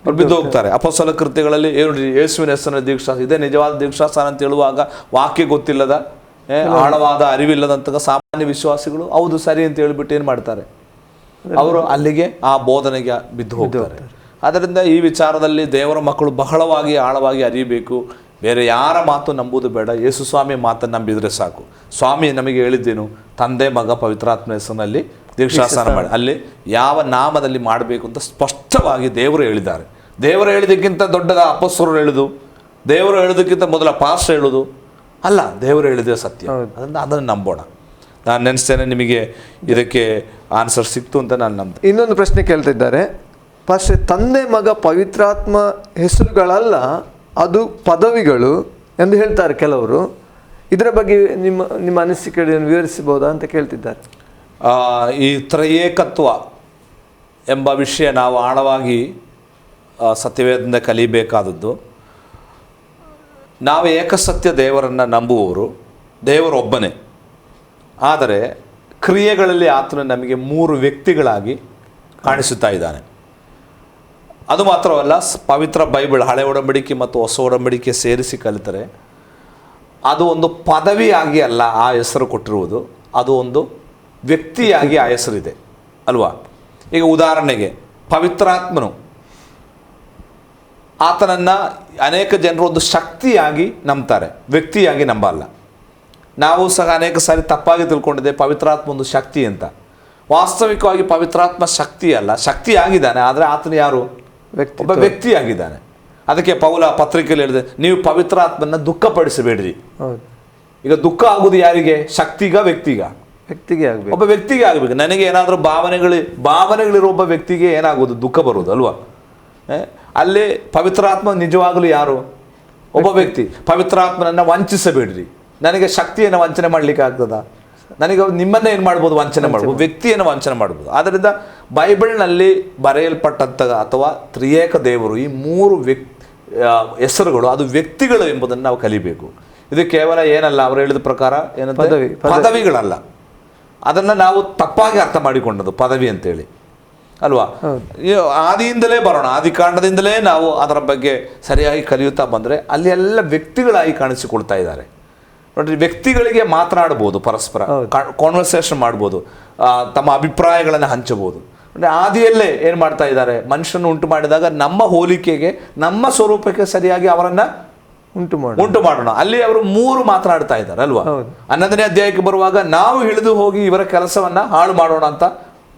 ಬಿದ್ದು ಹೋಗ್ತಾರೆ. ಅಪೊಸ್ತಲ ಕೃತ್ಯಗಳಲ್ಲಿ ಯೇಸುವಿನ ಹೆಸರಿನ ದೀಕ್ಷಾಸ, ಇದೇ ನಿಜವಾದ ದೀಕ್ಷಾಸ್ಥಾನ ಅಂತ ಹೇಳುವಾಗ ವಾಕ್ಯ ಗೊತ್ತಿಲ್ಲದ, ಆಳವಾದ ಅರಿವಿಲ್ಲದಂತಹ ಸಾಮಾನ್ಯ ವಿಶ್ವಾಸಿಗಳು ಹೌದು ಸರಿ ಅಂತ ಹೇಳಿಬಿಟ್ಟು ಏನು ಮಾಡ್ತಾರೆ, ಅವರು ಅಲ್ಲಿಗೆ ಆ ಬೋಧನೆಗೆ ಬಿದ್ದು ಹೋಗ್ತಾರೆ. ಆದ್ದರಿಂದ ಈ ವಿಚಾರದಲ್ಲಿ ದೇವರ ಮಕ್ಕಳು ಬಹಳವಾಗಿ ಆಳವಾಗಿ ಅರಿಯಬೇಕು. ಬೇರೆ ಯಾರ ಮಾತು ನಂಬುವುದು ಬೇಡ, ಯೇಸು ಸ್ವಾಮಿ ಮಾತನ್ನು ನಂಬಿದರೆ ಸಾಕು. ಸ್ವಾಮಿ ನಮಗೆ ಹೇಳಿದ್ದೇನು, ತಂದೆ ಮಗ ಪವಿತ್ರಾತ್ಮ ಹೆಸರಿನಲ್ಲಿ ದೀಕ್ಷಾಸ್ನಾನ ಮಾಡಿ, ಅಲ್ಲಿ ಯಾವ ನಾಮದಲ್ಲಿ ಮಾಡಬೇಕು ಅಂತ ಸ್ಪಷ್ಟವಾಗಿ ದೇವರು ಹೇಳಿದ್ದಾರೆ. ದೇವರು ಹೇಳಿದಕ್ಕಿಂತ ದೊಡ್ಡದ ಅಪೊಸ್ತಲರು ಹೇಳುದು, ದೇವರು ಹೇಳೋದಕ್ಕಿಂತ ಮೊದಲ ಪಾಸ್ಟರ್ ಹೇಳುದು ಅಲ್ಲ, ದೇವರು ಹೇಳಿದೆ ಸತ್ಯ. ಅದರಿಂದ ಅದನ್ನು ನಂಬೋಣ. ನಾನು ನೆನೆಸ್ತೇನೆ ನಿಮಗೆ ಇದಕ್ಕೆ ಆನ್ಸರ್ ಸಿಕ್ತು ಅಂತ ನಾನು ನಂಬ್ತೇನೆ. ಇನ್ನೊಂದು ಪ್ರಶ್ನೆ ಕೇಳ್ತಿದ್ದಾರೆ ಪಾಸ್ಟರ್, ತಂದೆ ಮಗ ಪವಿತ್ರಾತ್ಮ ಹೆಸರುಗಳಲ್ಲ, ಅದು ಪದವಿಗಳು ಎಂದು ಹೇಳ್ತಾರೆ ಕೆಲವರು. ಇದರ ಬಗ್ಗೆ ನಿಮ್ಮ ಅನಿಸಿಕೆಗಳನ್ನು ವಿವರಿಸಬಹುದಾ ಅಂತ ಕೇಳ್ತಿದ್ದಾರೆ. ಈ ತ್ರಯೇಕತ್ವ ಎಂಬ ವಿಷಯ ನಾವು ಆಳವಾಗಿ ಸತ್ಯವೇದದಿಂದ ಕಲಿಬೇಕಾದದ್ದು. ನಾವು ಏಕಸತ್ಯ ದೇವರನ್ನು ನಂಬುವವರು, ದೇವರೊಬ್ಬನೇ. ಆದರೆ ಕ್ರಿಯೆಗಳಲ್ಲಿ ಆತನು ನಮಗೆ ಮೂರು ವ್ಯಕ್ತಿಗಳಾಗಿ ಕಾಣಿಸುತ್ತಾ ಇದ್ದಾನೆ. ಅದು ಮಾತ್ರವಲ್ಲ, ಪವಿತ್ರ ಬೈಬಲ್ ಹಳೆ ಒಡಂಬಡಿಕೆ ಮತ್ತು ಹೊಸ ಒಡಂಬಡಿಕೆ ಸೇರಿಸಿ ಕಲಿತರೆ ಅದು ಒಂದು ಪದವಿಯಾಗಿ ಅಲ್ಲ ಆ ಹೆಸರು ಕೊಟ್ಟಿರುವುದು, ಅದು ಒಂದು ವ್ಯಕ್ತಿಯಾಗಿ ಆ ಹೆಸರಿದೆ ಅಲ್ವಾ? ಈಗ ಉದಾಹರಣೆಗೆ ಪವಿತ್ರಾತ್ಮನು, ಆತನನ್ನು ಅನೇಕ ಜನರು ಒಂದು ಶಕ್ತಿಯಾಗಿ ನಂಬ್ತಾರೆ, ವ್ಯಕ್ತಿಯಾಗಿ ನಂಬಲ್ಲ. ನಾವು ಸಹ ಅನೇಕ ಸಾರಿ ತಪ್ಪಾಗಿ ತಿಳ್ಕೊಂಡಿದ್ದೆ ಪವಿತ್ರಾತ್ಮ ಒಂದು ಶಕ್ತಿ ಅಂತ. ವಾಸ್ತವಿಕವಾಗಿ ಪವಿತ್ರಾತ್ಮ ಶಕ್ತಿ ಅಲ್ಲ, ಶಕ್ತಿಯಾಗಿದ್ದಾನೆ, ಆದರೆ ಆತನು ಯಾರು, ಒಬ್ಬ ವ್ಯಕ್ತಿಯಾಗಿದ್ದಾನೆ. ಅದಕ್ಕೆ ಪೌಲ ಪತ್ರಿಕೆಯಲ್ಲಿ ಹೇಳಿದೆ, ನೀವು ಪವಿತ್ರಾತ್ಮನ ದುಃಖಪಡಿಸಬೇಡ್ರಿ. ಈಗ ದುಃಖ ಆಗುವುದು ಯಾರಿಗೆ, ಶಕ್ತಿಗ ವ್ಯಕ್ತಿಗ? ವ್ಯಕ್ತಿಗೆ ಆಗಬೇಕು, ಒಬ್ಬ ವ್ಯಕ್ತಿಗೆ ಆಗಬೇಕು. ನನಗೆ ಏನಾದರೂ ಭಾವನೆಗಳಿರೋ ಒಬ್ಬ ವ್ಯಕ್ತಿಗೆ ಏನಾಗೋದು, ದುಃಖ ಬರುವುದು ಅಲ್ವಾ? ಅಲ್ಲಿ ಪವಿತ್ರಾತ್ಮ ನಿಜವಾಗಲೂ ಯಾರು, ಒಬ್ಬ ವ್ಯಕ್ತಿ. ಪವಿತ್ರಾತ್ಮನನ್ನು ವಂಚಿಸಬೇಡ್ರಿ. ನನಗೆ ಶಕ್ತಿಯನ್ನು ವಂಚನೆ ಮಾಡಲಿಕ್ಕೆ ಆಗ್ತದ? ನನಗೆ ನಿಮ್ಮನ್ನೇ ಏನು ಮಾಡ್ಬೋದು, ವಂಚನೆ ಮಾಡ್ಬೋದು, ವ್ಯಕ್ತಿಯನ್ನು ವಂಚನೆ ಮಾಡ್ಬೋದು. ಆದ್ದರಿಂದ ಬೈಬಲ್ನಲ್ಲಿ ಬರೆಯಲ್ಪಟ್ಟಂಥ ಅಥವಾ ತ್ರಿಯೇಕ ದೇವರು, ಈ ಮೂರು ಹೆಸರುಗಳು ಅದು ವ್ಯಕ್ತಿಗಳು ಎಂಬುದನ್ನು ನಾವು ಕಲಿಬೇಕು. ಇದು ಕೇವಲ ಏನಲ್ಲ, ಅವರು ಹೇಳಿದ ಪ್ರಕಾರ ಏನಂತ ಪದವಿಗಳಲ್ಲ. ಅದನ್ನು ನಾವು ತಪ್ಪಾಗಿ ಅರ್ಥ ಮಾಡಿಕೊಂಡದ್ದು ಪದವಿ ಅಂತೇಳಿ ಅಲ್ವಾ? ಆದಿಯಿಂದಲೇ ಬರೋಣ, ಆದಿಕಾಂಡದಿಂದಲೇ ನಾವು ಅದರ ಬಗ್ಗೆ ಸರಿಯಾಗಿ ಕಲಿಯುತ್ತಾ ಬಂದರೆ ಅಲ್ಲಿ ಎಲ್ಲ ವ್ಯಕ್ತಿಗಳಾಗಿ ಕಾಣಿಸಿಕೊಳ್ತಾ ಇದ್ದಾರೆ. ನೋಡ್ರಿ, ವ್ಯಕ್ತಿಗಳಿಗೆ ಮಾತನಾಡ್ಬೋದು, ಪರಸ್ಪರ ಕಾನ್ವರ್ಸೇಷನ್ ಮಾಡ್ಬೋದು, ತಮ್ಮ ಅಭಿಪ್ರಾಯಗಳನ್ನು ಹಂಚಬಹುದು. ಆದಿಯಲ್ಲೇ ಏನು ಮಾಡ್ತಾ ಇದ್ದಾರೆ, ಮನುಷ್ಯನ ಉಂಟು ಮಾಡಿದಾಗ ನಮ್ಮ ಹೋಲಿಕೆಗೆ, ನಮ್ಮ ಸ್ವರೂಪಕ್ಕೆ ಸರಿಯಾಗಿ ಅವರನ್ನು ಉಂಟು ಮಾಡೋಣ. ಅಲ್ಲಿ ಅವರು ಮೂರು ಮಾತನಾಡ್ತಾ ಇದ್ದಾರೆ ಅಲ್ವಾ? 11ನೇ ಅಧ್ಯಾಯಕ್ಕೆ ಬರುವಾಗ ನಾವು ಇಳಿದು ಹೋಗಿ ಇವರ ಕೆಲಸವನ್ನ ಹಾಳು ಮಾಡೋಣ ಅಂತ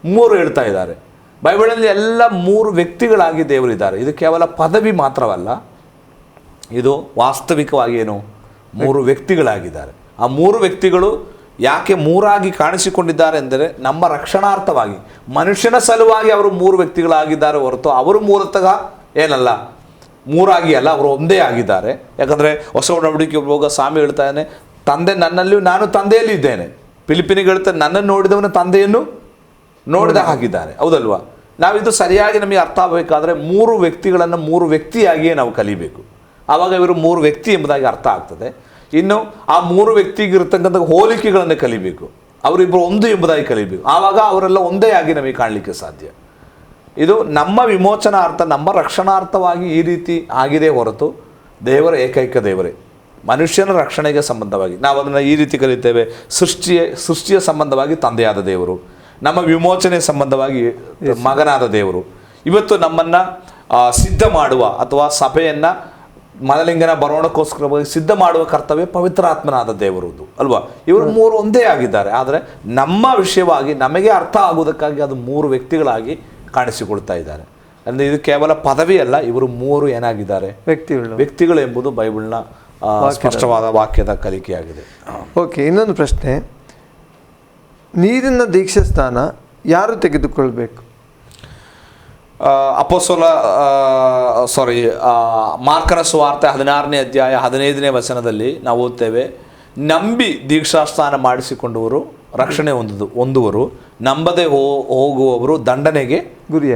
ಮೂರು ಹೇಳ್ತಾ ಇದ್ದಾರೆ. ಬೈಬಲಲ್ಲಿ ಎಲ್ಲ ಮೂರು ವ್ಯಕ್ತಿಗಳಾಗಿ ದೇವರಿದ್ದಾರೆ. ಇದು ಕೇವಲ ಪದವಿ ಮಾತ್ರವಲ್ಲ, ಇದು ವಾಸ್ತವಿಕವಾಗಿ ಏನು, ಮೂರು ವ್ಯಕ್ತಿಗಳಾಗಿದ್ದಾರೆ. ಆ ಮೂರು ವ್ಯಕ್ತಿಗಳು ಯಾಕೆ ಮೂರಾಗಿ ಕಾಣಿಸಿಕೊಂಡಿದ್ದಾರೆ ಎಂದರೆ ನಮ್ಮ ರಕ್ಷಣಾರ್ಥವಾಗಿ, ಮನುಷ್ಯನ ಸಲುವಾಗಿ ಅವರು ಮೂರು ವ್ಯಕ್ತಿಗಳಾಗಿದ್ದಾರೆ ಹೊರತು ಅವರು ಮೂಲತಃ ಏನಲ್ಲ, ಮೂರಾಗಿ ಅಲ್ಲ, ಅವರು ಒಂದೇ ಆಗಿದ್ದಾರೆ. ಯಾಕಂದರೆ ಹೊಸ ಒಡಂಬಡಿಕೆ ಹೋಗುವಾಗ ಸ್ವಾಮಿ ಹೇಳ್ತಾನೆ, ತಂದೆ ನನ್ನಲ್ಲಿಯೂ ನಾನು ತಂದೆಯಲ್ಲಿ ಇದ್ದೇನೆ. ಫಿಲಿಪಿನಿಗೆ ಹೇಳ್ತಾನೆ, ನನ್ನನ್ನು ನೋಡಿದವನ ತಂದೆಯನ್ನು ನೋಡಿದ ಹಾಗಿದ್ದಾನೆ. ಹೌದಲ್ವಾ? ನಾವಿದು ಸರಿಯಾಗಿ ನಮಗೆ ಅರ್ಥ ಆಗಬೇಕಾದ್ರೆ 3 ವ್ಯಕ್ತಿಗಳನ್ನು 3 ವ್ಯಕ್ತಿಯಾಗಿಯೇ ನಾವು ಕಲಿಬೇಕು. ಆವಾಗ ಇವರು 3 ವ್ಯಕ್ತಿ ಎಂಬುದಾಗಿ ಅರ್ಥ ಆಗ್ತದೆ. ಇನ್ನು ಆ 3 ವ್ಯಕ್ತಿಗಿರ್ತಕ್ಕಂಥ ಹೋಲಿಕೆಗಳನ್ನು ಕಲಿಬೇಕು. ಅವರಿಬ್ಬರು ಒಂದು ಎಂಬುದಾಗಿ ಕಲಿಬೇಕು. ಆವಾಗ ಅವರೆಲ್ಲ ಒಂದೇ ಆಗಿ ನಮಗೆ ಕಾಣಲಿಕ್ಕೆ ಸಾಧ್ಯ. ಇದು ನಮ್ಮ ವಿಮೋಚನಾರ್ಥ, ನಮ್ಮ ರಕ್ಷಣಾರ್ಥವಾಗಿ ಈ ರೀತಿ ಆಗಿದೆ ಹೊರತು ದೇವರ ಏಕೈಕ ದೇವರೇ. ಮನುಷ್ಯನ ರಕ್ಷಣೆಗೆ ಸಂಬಂಧವಾಗಿ ನಾವು ಅದನ್ನು ಈ ರೀತಿ ಕಲಿತೇವೆ. ಸೃಷ್ಟಿಯ ಸಂಬಂಧವಾಗಿ ತಂದೆಯಾದ ದೇವರು, ನಮ್ಮ ವಿಮೋಚನೆ ಸಂಬಂಧವಾಗಿ ಮಗನಾದ ದೇವರು. ಇವತ್ತು ನಮ್ಮನ್ನು ಸಿದ್ಧ ಮಾಡುವ ಅಥವಾ ಸಭೆಯನ್ನು ಮನಲಿಂಗನ ಬರೋಣಕ್ಕೋಸ್ಕರವಾಗಿ ಸಿದ್ಧ ಮಾಡುವ ಕರ್ತವ್ಯ ಪವಿತ್ರಾತ್ಮನಾದ ದೇವರದು ಅಲ್ವಾ? ಇವರು 3 ಒಂದೇ ಆಗಿದ್ದಾರೆ. ಆದರೆ ನಮ್ಮ ವಿಷಯವಾಗಿ ನಮಗೆ ಅರ್ಥ ಆಗುವುದಕ್ಕಾಗಿ ಅದು 3 ವ್ಯಕ್ತಿಗಳಾಗಿ ಕಾಣಿಸಿಕೊಳ್ತಾ ಇದ್ದಾರೆ. ಅಂದರೆ ಇದು ಕೇವಲ ಪದವಿ ಅಲ್ಲ, ಇವರು 3 ಏನಾಗಿದ್ದಾರೆ? ವ್ಯಕ್ತಿಗಳು ಎಂಬುದು ಬೈಬಲ್ನ ಸ್ಪಷ್ಟವಾದ ವಾಕ್ಯದ ಕಲಿಕೆಯಾಗಿದೆ. ಓಕೆ, ಇನ್ನೊಂದು ಪ್ರಶ್ನೆ, ನೀರಿನ ದೀಕ್ಷಾಸ್ನಾನ ಯಾರು ತೆಗೆದುಕೊಳ್ಬೇಕು? ಮಾರ್ಕನ ಸುವಾರ್ತೆ 16ನೇ ಅಧ್ಯಾಯ 15ನೇ ವಚನದಲ್ಲಿ ನಾವು ಓದ್ತೇವೆ, ನಂಬಿ ದೀಕ್ಷಾಸ್ನಾನ ಮಾಡಿಸಿಕೊಂಡವರು ರಕ್ಷಣೆ ಹೊಂದುವರು, ನಂಬದೆ ಹೋಗುವವರು ದಂಡನೆಗೆ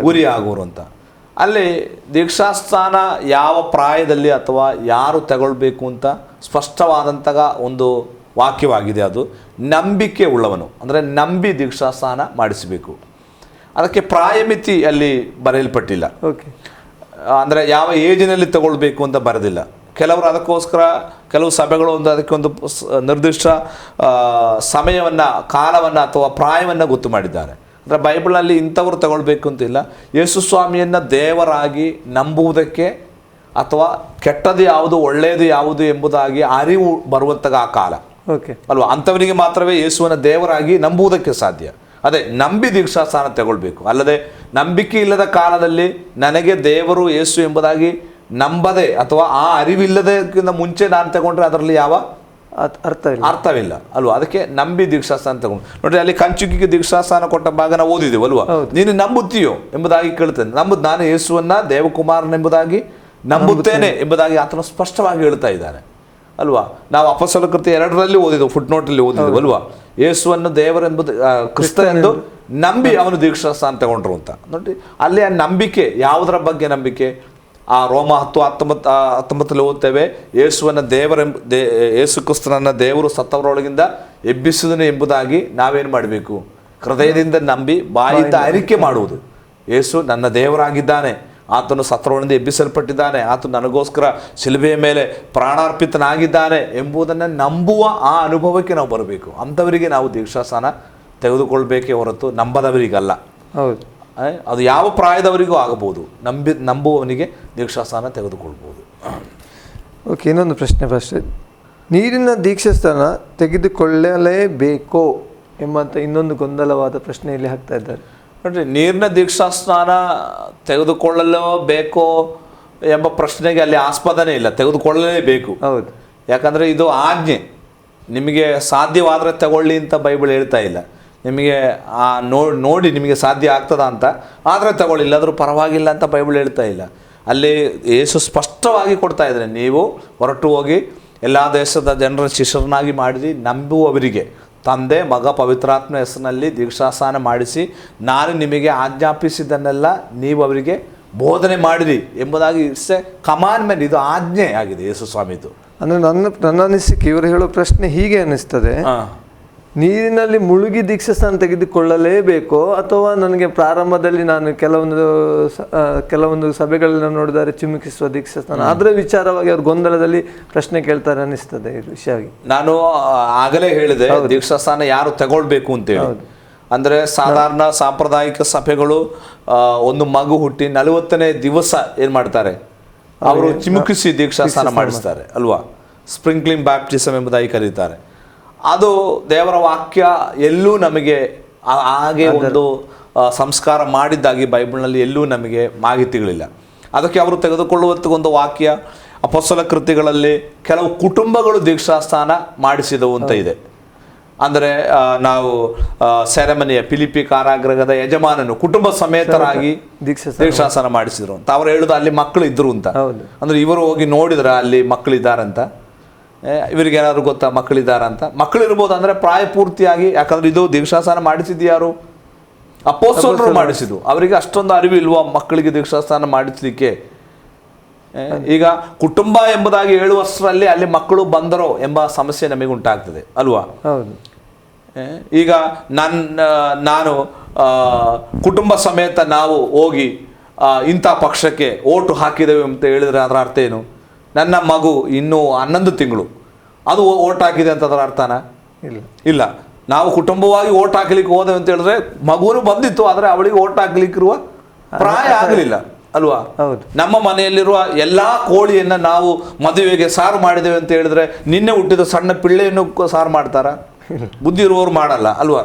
ಗುರಿಯಾಗುವರು ಅಂತ. ಅಲ್ಲಿ ದೀಕ್ಷಾಸ್ನಾನ ಯಾವ ಪ್ರಾಯದಲ್ಲಿ ಅಥವಾ ಯಾರು ತಗೊಳ್ಬೇಕು ಅಂತ ಸ್ಪಷ್ಟವಾದಂತಹ ಒಂದು ವಾಕ್ಯವಾಗಿದೆ. ಅದು ನಂಬಿಕೆ ಉಳ್ಳವನು, ಅಂದರೆ ನಂಬಿ ದೀಕ್ಷಾಸ್ನಾನ ಮಾಡಿಸಬೇಕು. ಅದಕ್ಕೆ ಪ್ರಾಯಮಿತಿ ಅಲ್ಲಿ ಬರೆಯಲ್ಪಟ್ಟಿಲ್ಲ. ಓಕೆ, ಅಂದರೆ ಯಾವ ಏಜಿನಲ್ಲಿ ತಗೊಳ್ಬೇಕು ಅಂತ ಬರೆದಿಲ್ಲ. ಕೆಲವರು ಅದಕ್ಕೋಸ್ಕರ ಕೆಲವು ಸಭೆಗಳು ಅದಕ್ಕೊಂದು ನಿರ್ದಿಷ್ಟ ಸಮಯವನ್ನು, ಕಾಲವನ್ನು ಅಥವಾ ಪ್ರಾಯವನ್ನು ಗೊತ್ತು ಮಾಡಿದ್ದಾರೆ. ಅಂದರೆ ಬೈಬಲ್ನಲ್ಲಿ ಇಂಥವ್ರು ತಗೊಳ್ಬೇಕು ಅಂತಿಲ್ಲ. ಯೇಸು ಸ್ವಾಮಿಯನ್ನು ದೇವರಾಗಿ ನಂಬುವುದಕ್ಕೆ ಅಥವಾ ಕೆಟ್ಟದ್ದು ಯಾವುದು ಒಳ್ಳೆಯದು ಯಾವುದು ಎಂಬುದಾಗಿ ಅರಿವು ಬರುವಂತಹ ಆ ಕಾಲ. ಓಕೆ ಅಲ್ವಾ? ಅಂಥವನಿಗೆ ಮಾತ್ರವೇ ಯೇಸುವನ್ನು ದೇವರಾಗಿ ನಂಬುವುದಕ್ಕೆ ಸಾಧ್ಯ. ಅದೇ ನಂಬಿ ದೀಕ್ಷಾಸ್ನಾನ ತಗೊಳ್ಬೇಕು. ಅಲ್ಲದೆ ನಂಬಿಕೆ ಇಲ್ಲದ ಕಾಲದಲ್ಲಿ ನನಗೆ ದೇವರು ಯೇಸು ಎಂಬುದಾಗಿ ನಂಬದೆ ಅಥವಾ ಆ ಅರಿವಿಲ್ಲದಕ್ಕಿಂತ ಮುಂಚೆ ನಾನು ತಗೊಂಡ್ರೆ ಅದರಲ್ಲಿ ಯಾವ ಅರ್ಥವಿಲ್ಲ ಅಲ್ವಾ? ಅದಕ್ಕೆ ನಂಬಿ ದೀಕ್ಷಾಸ್ನಾನ ತಗೊಂಡು ನೋಡ್ರಿ, ಅಲ್ಲಿ ಕಂಚುಕಿಗೆ ದೀಕ್ಷಾಸ್ನಾನ ಕೊಟ್ಟ ಭಾಗ ನಾವು ಓದಿದ್ದೇವೆ ಅಲ್ವಾ? ನೀನು ನಂಬುತ್ತೀಯೋ ಎಂಬುದಾಗಿ ಕೇಳ್ತೇನೆ. ನಾನು ಯೇಸುವನ್ನ ದೇವಕುಮಾರನೆಂಬುದಾಗಿ ನಂಬುತ್ತೇನೆ ಎಂಬುದಾಗಿ ಆತನು ಸ್ಪಷ್ಟವಾಗಿ ಹೇಳ್ತಾ ಇದ್ದಾನೆ ಅಲ್ವಾ? ನಾವು ಅಪೊಸ್ತಲರ ಕೃತ್ಯ 2ರಲ್ಲಿ ಓದಿದ್ದೆವು, ಫುಟ್ ನೋಟಲ್ಲಿ ಓದಿದ್ದೆವು ಅಲ್ವಾ? ಯೇಸುವನ್ನು ದೇವರೆಂಬುದು ಕ್ರಿಸ್ತ ಎಂದು ನಂಬಿ ಅವನು ದೀಕ್ಷಾಸ್ನಾನ ತಗೊಂಡ್ರು ಅಂತ. ನೋಡಿ, ಅಲ್ಲಿ ಆ ನಂಬಿಕೆ ಯಾವುದರ ಬಗ್ಗೆ ನಂಬಿಕೆ? ಆ ರೋಮ 10:19 ಓದ್ತೇವೆ, ಯೇಸುವನ್ನು ಯೇಸು ಕ್ರಿಸ್ತನನ್ನು ದೇವರು ಸತ್ತವರೊಳಗಿಂದ ಎಬ್ಬಿಸಿದನು ಎಂಬುದಾಗಿ ನಾವೇನು ಮಾಡಬೇಕು? ಹೃದಯದಿಂದ ನಂಬಿ ಬಾಯಿಂದ ಅರಿಕೆ ಮಾಡುವುದು. ಯೇಸು ನನ್ನ ದೇವರಾಗಿದ್ದಾನೆ, ಆತನು ಸತ್ತವರೊಳಗಿಂದ ಎಬ್ಬಿಸಲ್ಪಟ್ಟಿದ್ದಾನೆ, ಆತನು ನನಗೋಸ್ಕರ ಶಿಲುಬೆಯ ಮೇಲೆ ಪ್ರಾಣಾರ್ಪಿತನಾಗಿದ್ದಾನೆ ಎಂಬುದನ್ನು ನಂಬುವ ಆ ಅನುಭವಕ್ಕೆ ನಾವು ಬರಬೇಕು. ಅಂಥವರಿಗೆ ನಾವು ದೀಕ್ಷಾಸ್ನಾನ ತೆಗೆದುಕೊಳ್ಬೇಕೇ ಹೊರತು ನಂಬದವರಿಗಲ್ಲ. ಹೌದು, ಅದು ಯಾವ ಪ್ರಾಯದವರಿಗೂ ಆಗಬಹುದು. ನಂಬುವವನಿಗೆ ದೀಕ್ಷಾಸ್ನಾನ ತೆಗೆದುಕೊಳ್ಬೋದು. ಓಕೆ, ಇನ್ನೊಂದು ಪ್ರಶ್ನೆ ನೀರಿನ ದೀಕ್ಷಾಸ್ನಾನ ತೆಗೆದುಕೊಳ್ಳಲೇಬೇಕೋ ಎಂಬಂತ ಇನ್ನೊಂದು ಗೊಂದಲವಾದ ಪ್ರಶ್ನೆಯಲ್ಲಿ ಹಾಕ್ತಾ ಇದ್ದಾರೆ. ನೋಡ್ರಿ, ನೀರಿನ ದೀಕ್ಷಾಸ್ನಾನ ತೆಗೆದುಕೊಳ್ಳಲೋ ಬೇಕೋ ಎಂಬ ಪ್ರಶ್ನೆಗೆ ಅಲ್ಲಿ ಆಸ್ಪದನೇ ಇಲ್ಲ. ತೆಗೆದುಕೊಳ್ಳಲೇಬೇಕು. ಹೌದು, ಯಾಕಂದರೆ ಇದು ಆಜ್ಞೆ. ನಿಮಗೆ ಸಾಧ್ಯವಾದರೆ ತಗೊಳ್ಳಿ ಅಂತ ಬೈಬಲ್ ಹೇಳ್ತಾ ಇಲ್ಲ. ನಿಮಗೆ ನೋಡಿ ನಿಮಗೆ ಸಾಧ್ಯ ಆಗ್ತದ ಅಂತ ಆದರೆ ತಗೊಳ್ಳಿ, ಇಲ್ಲಾದರೂ ಪರವಾಗಿಲ್ಲ ಅಂತ ಬೈಬಲ್ ಹೇಳ್ತಾ ಇಲ್ಲ. ಅಲ್ಲಿ ಯೇಸು ಸ್ಪಷ್ಟವಾಗಿ ಕೊಡ್ತಾ ಇದ್ದಾರೆ, ನೀವು ಹೊರಟು ಹೋಗಿ ಎಲ್ಲ ದೇಶದ ಜನರ ಶಿಷ್ಯರನ್ನಾಗಿ ಮಾಡಿರಿ, ನಂಬುವವರಿಗೆ ತಂದೆ ಮಗ ಪವಿತ್ರಾತ್ಮ ಹೆಸರಿನಲ್ಲಿ ದೀಕ್ಷಾಸ್ನಾನ ಮಾಡಿಸಿ ನಾನು ನಿಮಗೆ ಆಜ್ಞಾಪಿಸಿದ್ದನ್ನೆಲ್ಲ ನೀವು ಅವರಿಗೆ ಬೋಧನೆ ಮಾಡಿರಿ ಎಂಬುದಾಗಿ ಇಟ್ಸ್ ಎ ಕಮಾಂಡ್ಮೆಂಟ್. ಇದು ಆಜ್ಞೆ ಆಗಿದೆ ಯೇಸು ಸ್ವಾಮಿದು. ಅಂದರೆ ನನ್ನ ಅನಿಸಿಕೆ ಇವರು ಹೇಳೋ ಪ್ರಶ್ನೆ ಹೀಗೆ ಅನ್ನಿಸ್ತದೆ, ನೀರಿನಲ್ಲಿ ಮುಳುಗಿ ದೀಕ್ಷಾಸ್ನಾನ ತೆಗೆದುಕೊಳ್ಳಲೇಬೇಕೋ ಅಥವಾ ನನಗೆ ಪ್ರಾರಂಭದಲ್ಲಿ ನಾನು ಕೆಲವೊಂದು ಸಭೆಗಳನ್ನ ನೋಡಿದರೆ ಚಿಮುಕಿಸುವ ದೀಕ್ಷಾಸ್ನಾನ ಅದರ ವಿಚಾರವಾಗಿ ಅವ್ರ ಗೊಂದಲದಲ್ಲಿ ಪ್ರಶ್ನೆ ಕೇಳ್ತಾರೆ ಅನ್ನಿಸ್ತದೆ ಈ ವಿಷಯವಾಗಿ. ನಾನು ಆಗಲೇ ಹೇಳಿದೆ ದೀಕ್ಷಾಸ್ನಾನ ಯಾರು ತಗೊಳ್ಬೇಕು ಅಂತೇಳಿ. ಅಂದರೆ ಸಾಧಾರಣ ಸಾಂಪ್ರದಾಯಿಕ ಸಭೆಗಳು ಒಂದು ಮಗು ಹುಟ್ಟಿ 40ನೇ ದಿವಸ ಏನು ಮಾಡ್ತಾರೆ, ಅವರು ಚಿಮುಕಿಸಿ ದೀಕ್ಷಾಸ್ನಾನ ಮಾಡಿಸ್ತಾರೆ ಅಲ್ವಾ? ಸ್ಪ್ರಿಂಕ್ಲಿಂಗ್ ಬ್ಯಾಪ್ಟಿಸಮ್ ಎಂಬುದಾಗಿ ಕರೀತಾರೆ. ಅದು ದೇವರ ವಾಕ್ಯ ಎಲ್ಲೂ ನಮಗೆ ಹಾಗೆ ಒಂದು ಸಂಸ್ಕಾರ ಮಾಡಿದ್ದಾಗಿ ಬೈಬಲ್ನಲ್ಲಿ ಎಲ್ಲೂ ನಮಗೆ ಮಾಹಿತಿಗಳಿಲ್ಲ. ಅದಕ್ಕೆ ಅವರು ತೆಗೆದುಕೊಳ್ಳುವಂಥ ವಾಕ್ಯ ಅಪೊಸ್ತಲ ಕೃತ್ಯಗಳಲ್ಲಿ ಕೆಲವು ಕುಟುಂಬಗಳು ದೀಕ್ಷಾಸ್ನಾನ ಮಾಡಿಸಿದವು ಅಂತ ಇದೆ. ಅಂದರೆ ನಾವು ಸೆರೆಮನಿಯ ಫಿಲಿಪಿ ಕಾರಾಗೃಹದ ಯಜಮಾನನು ಕುಟುಂಬ ಸಮೇತರಾಗಿ ದೀಕ್ಷಾಸ್ನಾನ ಮಾಡಿಸಿದ್ರು ಅಂತ ಅವ್ರು ಹೇಳುದು ಅಲ್ಲಿ ಮಕ್ಕಳು ಇದ್ರು ಅಂತ. ಅಂದ್ರೆ ಇವರು ಹೋಗಿ ನೋಡಿದ್ರ ಅಲ್ಲಿ ಮಕ್ಕಳಿದ್ದಾರಂತ, ಇವರಿಗೆ ಏನಾದ್ರು ಗೊತ್ತಾ ಮಕ್ಕಳಿದ್ದಾರಂತ? ಮಕ್ಕಳಿರ್ಬೋದು ಅಂದ್ರೆ ಪ್ರಾಯ ಪೂರ್ತಿಯಾಗಿ, ಯಾಕಂದ್ರೆ ಇದು ದೀಕ್ಷಾಸ್ನಾನ ಮಾಡಿಸಿದ್ದು ಯಾರು? ಅಪೊಸ್ತಲರು ಮಾಡಿಸಿದ್ದು. ಅವರಿಗೆ ಅಷ್ಟೊಂದು ಅರಿವು ಇಲ್ವಾ ಮಕ್ಕಳಿಗೆ ದೀಕ್ಷಾಸ್ನಾನ ಮಾಡಿಸ್ಲಿಕ್ಕೆ? ಈಗ ಕುಟುಂಬ ಎಂಬುದಾಗಿ ಹೇಳುವಷ್ಟರಲ್ಲಿ ಅಲ್ಲಿ ಮಕ್ಕಳು ಬಂದರೋ ಎಂಬ ಸಮಸ್ಯೆ ನಮಗೆ ಉಂಟಾಗ್ತದೆ ಅಲ್ವಾ? ಈಗ ನಾನು ಕುಟುಂಬ ಸಮೇತ ನಾವು ಹೋಗಿ ಇಂಥ ಪಕ್ಷಕ್ಕೆ ಓಟು ಹಾಕಿದ್ದೇವೆ ಅಂತ ಹೇಳಿದ್ರೆ ಅದರ ಅರ್ಥ ಏನು? ನನ್ನ ಮಗು ಇನ್ನೂ 11 ತಿಂಗಳು, ಅದು ಓಟ್ ಹಾಕಿದೆ ಅಂತ ಅದರ ಅರ್ಥನ? ಇಲ್ಲ. ನಾವು ಕುಟುಂಬವಾಗಿ ಓಟ್ ಹಾಕ್ಲಿಕ್ಕೆ ಹೋದೆವು ಅಂತ ಹೇಳಿದ್ರೆ ಮಗುನು ಬಂದಿತ್ತು, ಆದರೆ ಅವಳಿಗೆ ಓಟ್ ಹಾಕ್ಲಿಕ್ಕಿರುವ ಪ್ರಾಯ ಆಗಲಿಲ್ಲ ಅಲ್ವಾ? ನಮ್ಮ ಮನೆಯಲ್ಲಿರುವ ಎಲ್ಲಾ ಕೋಳಿಯನ್ನ ನಾವು ಮದುವೆಗೆ ಸಾರು ಮಾಡಿದ್ದೇವೆ ಅಂತ ಹೇಳಿದ್ರೆ ನಿನ್ನೆ ಹುಟ್ಟಿದ ಸಣ್ಣ ಪಿಳ್ಳೆಯನ್ನು ಸಾರು ಮಾಡ್ತಾರ? ಬುದ್ಧಿ ಇರುವವರು ಮಾಡಲ್ಲ ಅಲ್ವಾ?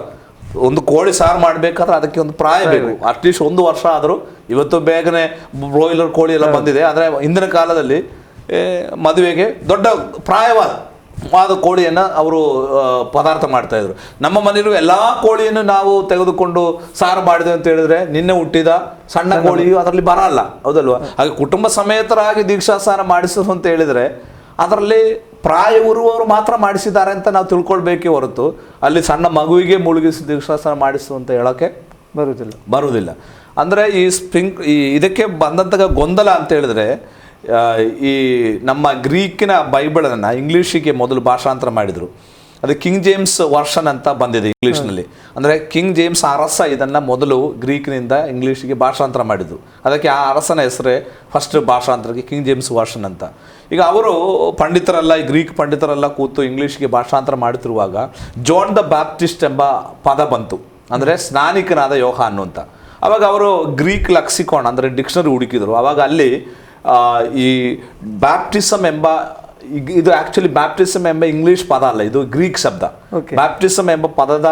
ಒಂದು ಕೋಳಿ ಸಾರು ಮಾಡ್ಬೇಕಾದ್ರೆ ಅದಕ್ಕೆ ಒಂದು ಪ್ರಾಯ ಬೇಕು, ಅಟ್ಲೀಸ್ಟ್ 1 ವರ್ಷ ಆದರೂ. ಇವತ್ತು ಬೇಗನೆ ಬ್ರೋಯ್ಲರ್ ಕೋಳಿ ಎಲ್ಲ ಬಂದಿದೆ, ಆದರೆ ಹಿಂದಿನ ಕಾಲದಲ್ಲಿ ಮದುವೆಗೆ ದೊಡ್ಡ ಪ್ರಾಯವಾದ ಕೋಳಿಯನ್ನು ಅವರು ಪದಾರ್ಥ ಮಾಡ್ತಾ ಇದ್ರು. ನಮ್ಮ ಮನೆಯಲ್ಲೂ ಎಲ್ಲ ಕೋಳಿಯನ್ನು ನಾವು ತೆಗೆದುಕೊಂಡು ಸಾರು ಮಾಡಿದೆ ಅಂತ ಹೇಳಿದ್ರೆ ನಿನ್ನೆ ಹುಟ್ಟಿದ ಸಣ್ಣ ಕೋಳಿಯು ಅದರಲ್ಲಿ ಬರಲ್ಲ, ಹೌದಲ್ವಾ? ಹಾಗೆ ಕುಟುಂಬ ಸಮೇತರಾಗಿ ದೀಕ್ಷಾಸ್ನಾನ ಮಾಡಿಸೋದು ಅಂತ ಹೇಳಿದ್ರೆ ಅದರಲ್ಲಿ ಪ್ರಾಯವಿರುವವರು ಮಾತ್ರ ಮಾಡಿಸಿದ್ದಾರೆ ಅಂತ ನಾವು ತಿಳ್ಕೊಳ್ಬೇಕೇ ಹೊರತು ಅಲ್ಲಿ ಸಣ್ಣ ಮಗುವಿಗೆ ಮುಳುಗಿಸಿ ದೀಕ್ಷಾಸ್ನಾನ ಮಾಡಿಸು ಅಂತ ಹೇಳೋಕ್ಕೆ ಬರುವುದಿಲ್ಲ. ಅಂದರೆ ಇದಕ್ಕೆ ಬಂದಂತಹ ಗೊಂದಲ ಅಂತ ಹೇಳಿದ್ರೆ, ಈ ನಮ್ಮ ಗ್ರೀಕಿನ ಬೈಬಲನ್ನು ಇಂಗ್ಲೀಷಿಗೆ ಮೊದಲು ಭಾಷಾಂತರ ಮಾಡಿದರು. ಅದು ಕಿಂಗ್ ಜೇಮ್ಸ್ ವರ್ಷನ್ ಅಂತ ಬಂದಿದೆ ಇಂಗ್ಲೀಷ್ನಲ್ಲಿ. ಅಂದರೆ ಕಿಂಗ್ ಜೇಮ್ಸ್ ಅರಸ ಇದನ್ನು ಮೊದಲು ಗ್ರೀಕ್ನಿಂದ ಇಂಗ್ಲೀಷಿಗೆ ಭಾಷಾಂತರ ಮಾಡಿದರು. ಅದಕ್ಕೆ ಆ ಅರಸನ ಹೆಸರೇ ಫಸ್ಟ್ ಭಾಷಾಂತರಕ್ಕೆ ಕಿಂಗ್ ಜೇಮ್ಸ್ ವರ್ಷನ್ ಅಂತ. ಈಗ ಅವರು ಪಂಡಿತರೆಲ್ಲ, ಈ ಗ್ರೀಕ್ ಪಂಡಿತರೆಲ್ಲ ಕೂತು ಇಂಗ್ಲೀಷ್ಗೆ ಭಾಷಾಂತರ ಮಾಡುತ್ತಿರುವಾಗ ಜಾನ್ ದ ಬ್ಯಾಪ್ಟಿಸ್ಟ್ ಎಂಬ ಪದ ಬಂತು, ಅಂದರೆ ಸ್ನಾನಿಕನಾದ ಯೋಹಾನು ಅಂತ. ಅವಾಗ ಅವರು ಗ್ರೀಕ್ ಲೆಕ್ಸಿಕಾನ್ ಅಂದರೆ ಡಿಕ್ಷನರಿ ಹುಡುಕಿದರು. ಅವಾಗ ಅಲ್ಲಿ ಈ ಬ್ಯಾಪ್ಟಿಸಮ್ ಎಂಬ, ಇದು ಆಕ್ಚುಲಿ ಬ್ಯಾಪ್ಟಿಸಮ್ ಎಂಬ ಇಂಗ್ಲಿಷ್ ಪದ ಅಲ್ಲ, ಇದು ಗ್ರೀಕ್ ಶಬ್ದ. ಬ್ಯಾಪ್ಟಿಸಮ್ ಎಂಬ ಪದದ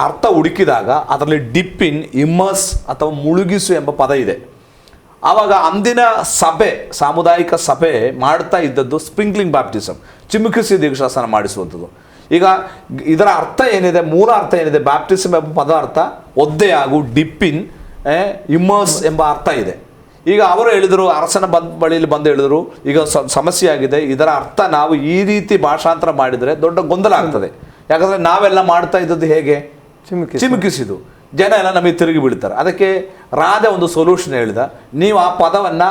ಅರ್ಥ ಹುಡುಕಿದಾಗ ಅದರಲ್ಲಿ ಡಿಪ್ ಇನ್, ಇಮ್ಮರ್ಸ್ ಅಥವಾ ಮುಳುಗಿಸು ಎಂಬ ಪದ ಇದೆ. ಆವಾಗ ಅಂದಿನ ಸಭೆ, ಸಾಮುದಾಯಿಕ ಸಭೆ ಮಾಡ್ತಾ ಇದ್ದದ್ದು ಸ್ಪ್ರಿಂಕ್ಲಿಂಗ್ ಬ್ಯಾಪ್ಟಿಸಮ್, ಚಿಮುಕಿಸಿ ದೀಕ್ಷಾಸ್ನಾನ ಮಾಡಿಸುವಂಥದ್ದು. ಈಗ ಇದರ ಅರ್ಥ ಏನಿದೆ, ಮೂಲ ಅರ್ಥ ಏನಿದೆ? ಬ್ಯಾಪ್ಟಿಸಮ್ ಎಂಬ ಪದಾರ್ಥ ಒದ್ದೆ ಹಾಗೂ ಡಿಪ್ ಇನ್, ಇಮ್ಮರ್ಸ್ ಎಂಬ ಅರ್ಥ ಇದೆ. ಈಗ ಅವರು ಹೇಳಿದರು, ಅರಸನ ಬಳಿಯಲ್ಲಿ ಬಂದು ಹೇಳಿದರು, ಈಗ ಸಮಸ್ಯೆ ಆಗಿದೆ, ಇದರ ಅರ್ಥ ನಾವು ಈ ರೀತಿ ಭಾಷಾಂತರ ಮಾಡಿದರೆ ದೊಡ್ಡ ಗೊಂದಲ ಆಗ್ತದೆ. ಯಾಕಂದರೆ ನಾವೆಲ್ಲ ಮಾಡ್ತಾ ಇದ್ದದ್ದು ಹೇಗೆ? ಚಿಮುಕಿಸಿದು. ಜನ ಎಲ್ಲ ನಮಗೆ ತಿರುಗಿ ಬೀಳ್ತಾರೆ. ಅದಕ್ಕೆ ರಾಜ ಒಂದು ಸೊಲ್ಯೂಷನ್ ಹೇಳಿದ, ನೀವು ಆ ಪದವನ್ನು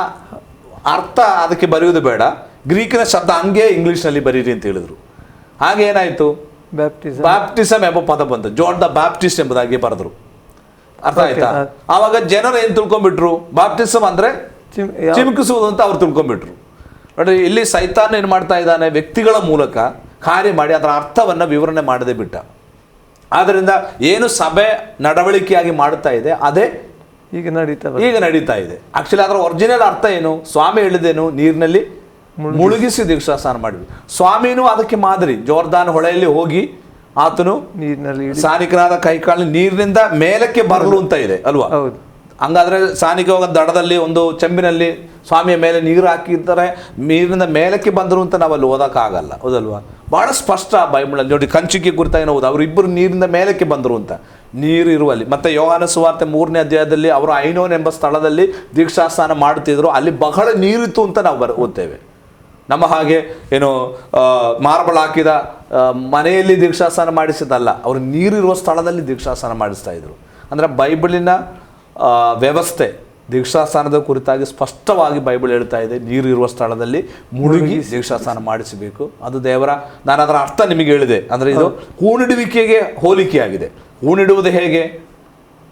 ಅರ್ಥ ಅದಕ್ಕೆ ಬರೆಯುವುದು ಬೇಡ, ಗ್ರೀಕಿನ ಶಬ್ದ ಹಂಗೆ ಇಂಗ್ಲೀಷ್ನಲ್ಲಿ ಬರೀರಿ ಅಂತ ಹೇಳಿದರು. ಹಾಗೆ ಏನಾಯಿತು? ಬ್ಯಾಪ್ಟಿಸಮ್ ಎಂಬ ಪದ ಬಂತು, ಜಾನ್ ದ ಬ್ಯಾಪ್ಟಿಸ್ಟ್ ಎಂಬುದಾಗಿ ಬರೆದರು. ಅರ್ಥ ಆಯ್ತಾ? ಆವಾಗ ಜನರು ಏನು ತಿಳ್ಕೊಂಡ್ಬಿಟ್ರು? ಬ್ಯಾಪ್ಟಿಸಮ್ ಅಂದ್ರೆ ಚಿಮುಕಿಸುವುದು ಅಂತ ಅವ್ರು ತಿಳ್ಕೊಂಡ್ಬಿಟ್ರು. ನೋಡಿ, ಇಲ್ಲಿ ಸೈತಾನ್ ಏನು ಮಾಡ್ತಾ ಇದ್ದಾನೆ? ವ್ಯಕ್ತಿಗಳ ಮೂಲಕ ಕಾರ್ಯ ಮಾಡಿ ಅದರ ಅರ್ಥವನ್ನು ವಿವರಣೆ ಮಾಡದೆ ಬಿಟ್ಟ. ಆದ್ದರಿಂದ ಏನು ಸಭೆ ನಡವಳಿಕೆಯಾಗಿ ಮಾಡುತ್ತಾ ಇದೆ ಅದೇ ಈಗ ನಡೀತಾ ಇದೆ. ಆಕ್ಚುಲಿ ಅದರ ಒರಿಜಿನಲ್ ಅರ್ಥ ಏನು? ಸ್ವಾಮಿ ಹೇಳಿದೇನು? ನೀರಿನಲ್ಲಿ ಮುಳುಗಿಸಿ ದೀಕ್ಷಾಸ್ನಾನ ಮಾಡಿದ್ವಿ. ಸ್ವಾಮಿನೂ ಅದಕ್ಕೆ ಮಾದರಿ. ಜೋರ್ದಾನ್ ಹೊಳೆಯಲ್ಲಿ ಹೋಗಿ ಆತನು ಸಾನಿಕನಾದ ಕೈಕಾಲು ನೀರಿನಿಂದ ಮೇಲಕ್ಕೆ ಬರಲು ಅಂತ ಇದೆ ಅಲ್ವಾ? ಹಂಗಾದ್ರೆ ಸಾನಿಕ ಹೋಗ ದಡದಲ್ಲಿ ಒಂದು ಚೆಂಬಿನಲ್ಲಿ ಸ್ವಾಮಿಯ ಮೇಲೆ ನೀರು ಹಾಕಿರ್ತಾರೆ, ನೀರಿನಿಂದ ಮೇಲಕ್ಕೆ ಬಂದರು ಅಂತ ನಾವಲ್ಲಿ ಓದಕ್ಕಾಗಲ್ಲ, ಹೌದಲ್ವಾ? ಬಹಳ ಸ್ಪಷ್ಟ ಬೈಬಲಲ್ಲಿ ನೋಡಿ, ಕಂಚಿಕೆ ಕುರಿತಾಗಿ ನಾವು ಅವರಿಬ್ಬರು ನೀರಿನಿಂದ ಮೇಲಕ್ಕೆ ಬಂದರು ಅಂತ ನೀರು ಇರುವಲ್ಲಿ. ಮತ್ತೆ ಯೋಹಾನ ಸುವಾರ್ತೆ 3ನೇ ಅಧ್ಯಾಯದಲ್ಲಿ ಅವರು ಐನೋನ್ ಎಂಬ ಸ್ಥಳದಲ್ಲಿ ದೀಕ್ಷಾಸ್ನಾನ ಮಾಡುತ್ತಿದ್ರು, ಅಲ್ಲಿ ಬಹಳ ನೀರಿತ್ತು ಅಂತ ನಾವು ಓದ್ತೇವೆ. ನಮ್ಮ ಹಾಗೆ ಏನು ಮಾರ್ಬಲ್ ಹಾಕಿದ ಮನೆಯಲ್ಲಿ ದೀಕ್ಷಾಸ್ನಾನ ಮಾಡಿಸಿದಲ್ಲ, ಅವರು ನೀರಿರುವ ಸ್ಥಳದಲ್ಲಿ ದೀಕ್ಷಾಸ್ನಾನ ಮಾಡಿಸ್ತಾ ಇದ್ರು. ಅಂದರೆ ಬೈಬಲಿನ ವ್ಯವಸ್ಥೆ ದೀಕ್ಷಾಸ್ನಾನದ ಕುರಿತಾಗಿ ಸ್ಪಷ್ಟವಾಗಿ ಬೈಬಲ್ ಹೇಳ್ತಾ ಇದೆ, ನೀರು ಇರುವ ಸ್ಥಳದಲ್ಲಿ ಮುಳುಗಿ ದೀಕ್ಷಾಸ್ನಾನ ಮಾಡಿಸಬೇಕು. ಅದು ದೇವರ, ನಾನು ಅದರ ಅರ್ಥ ನಿಮಗೆ ಹೇಳಿದೆ. ಅಂದರೆ ಇದು ಹೂಣಿಡುವಿಕೆಗೆ ಹೋಲಿಕೆಯಾಗಿದೆ. ಹೂಣಿಡುವುದು ಹೇಗೆ?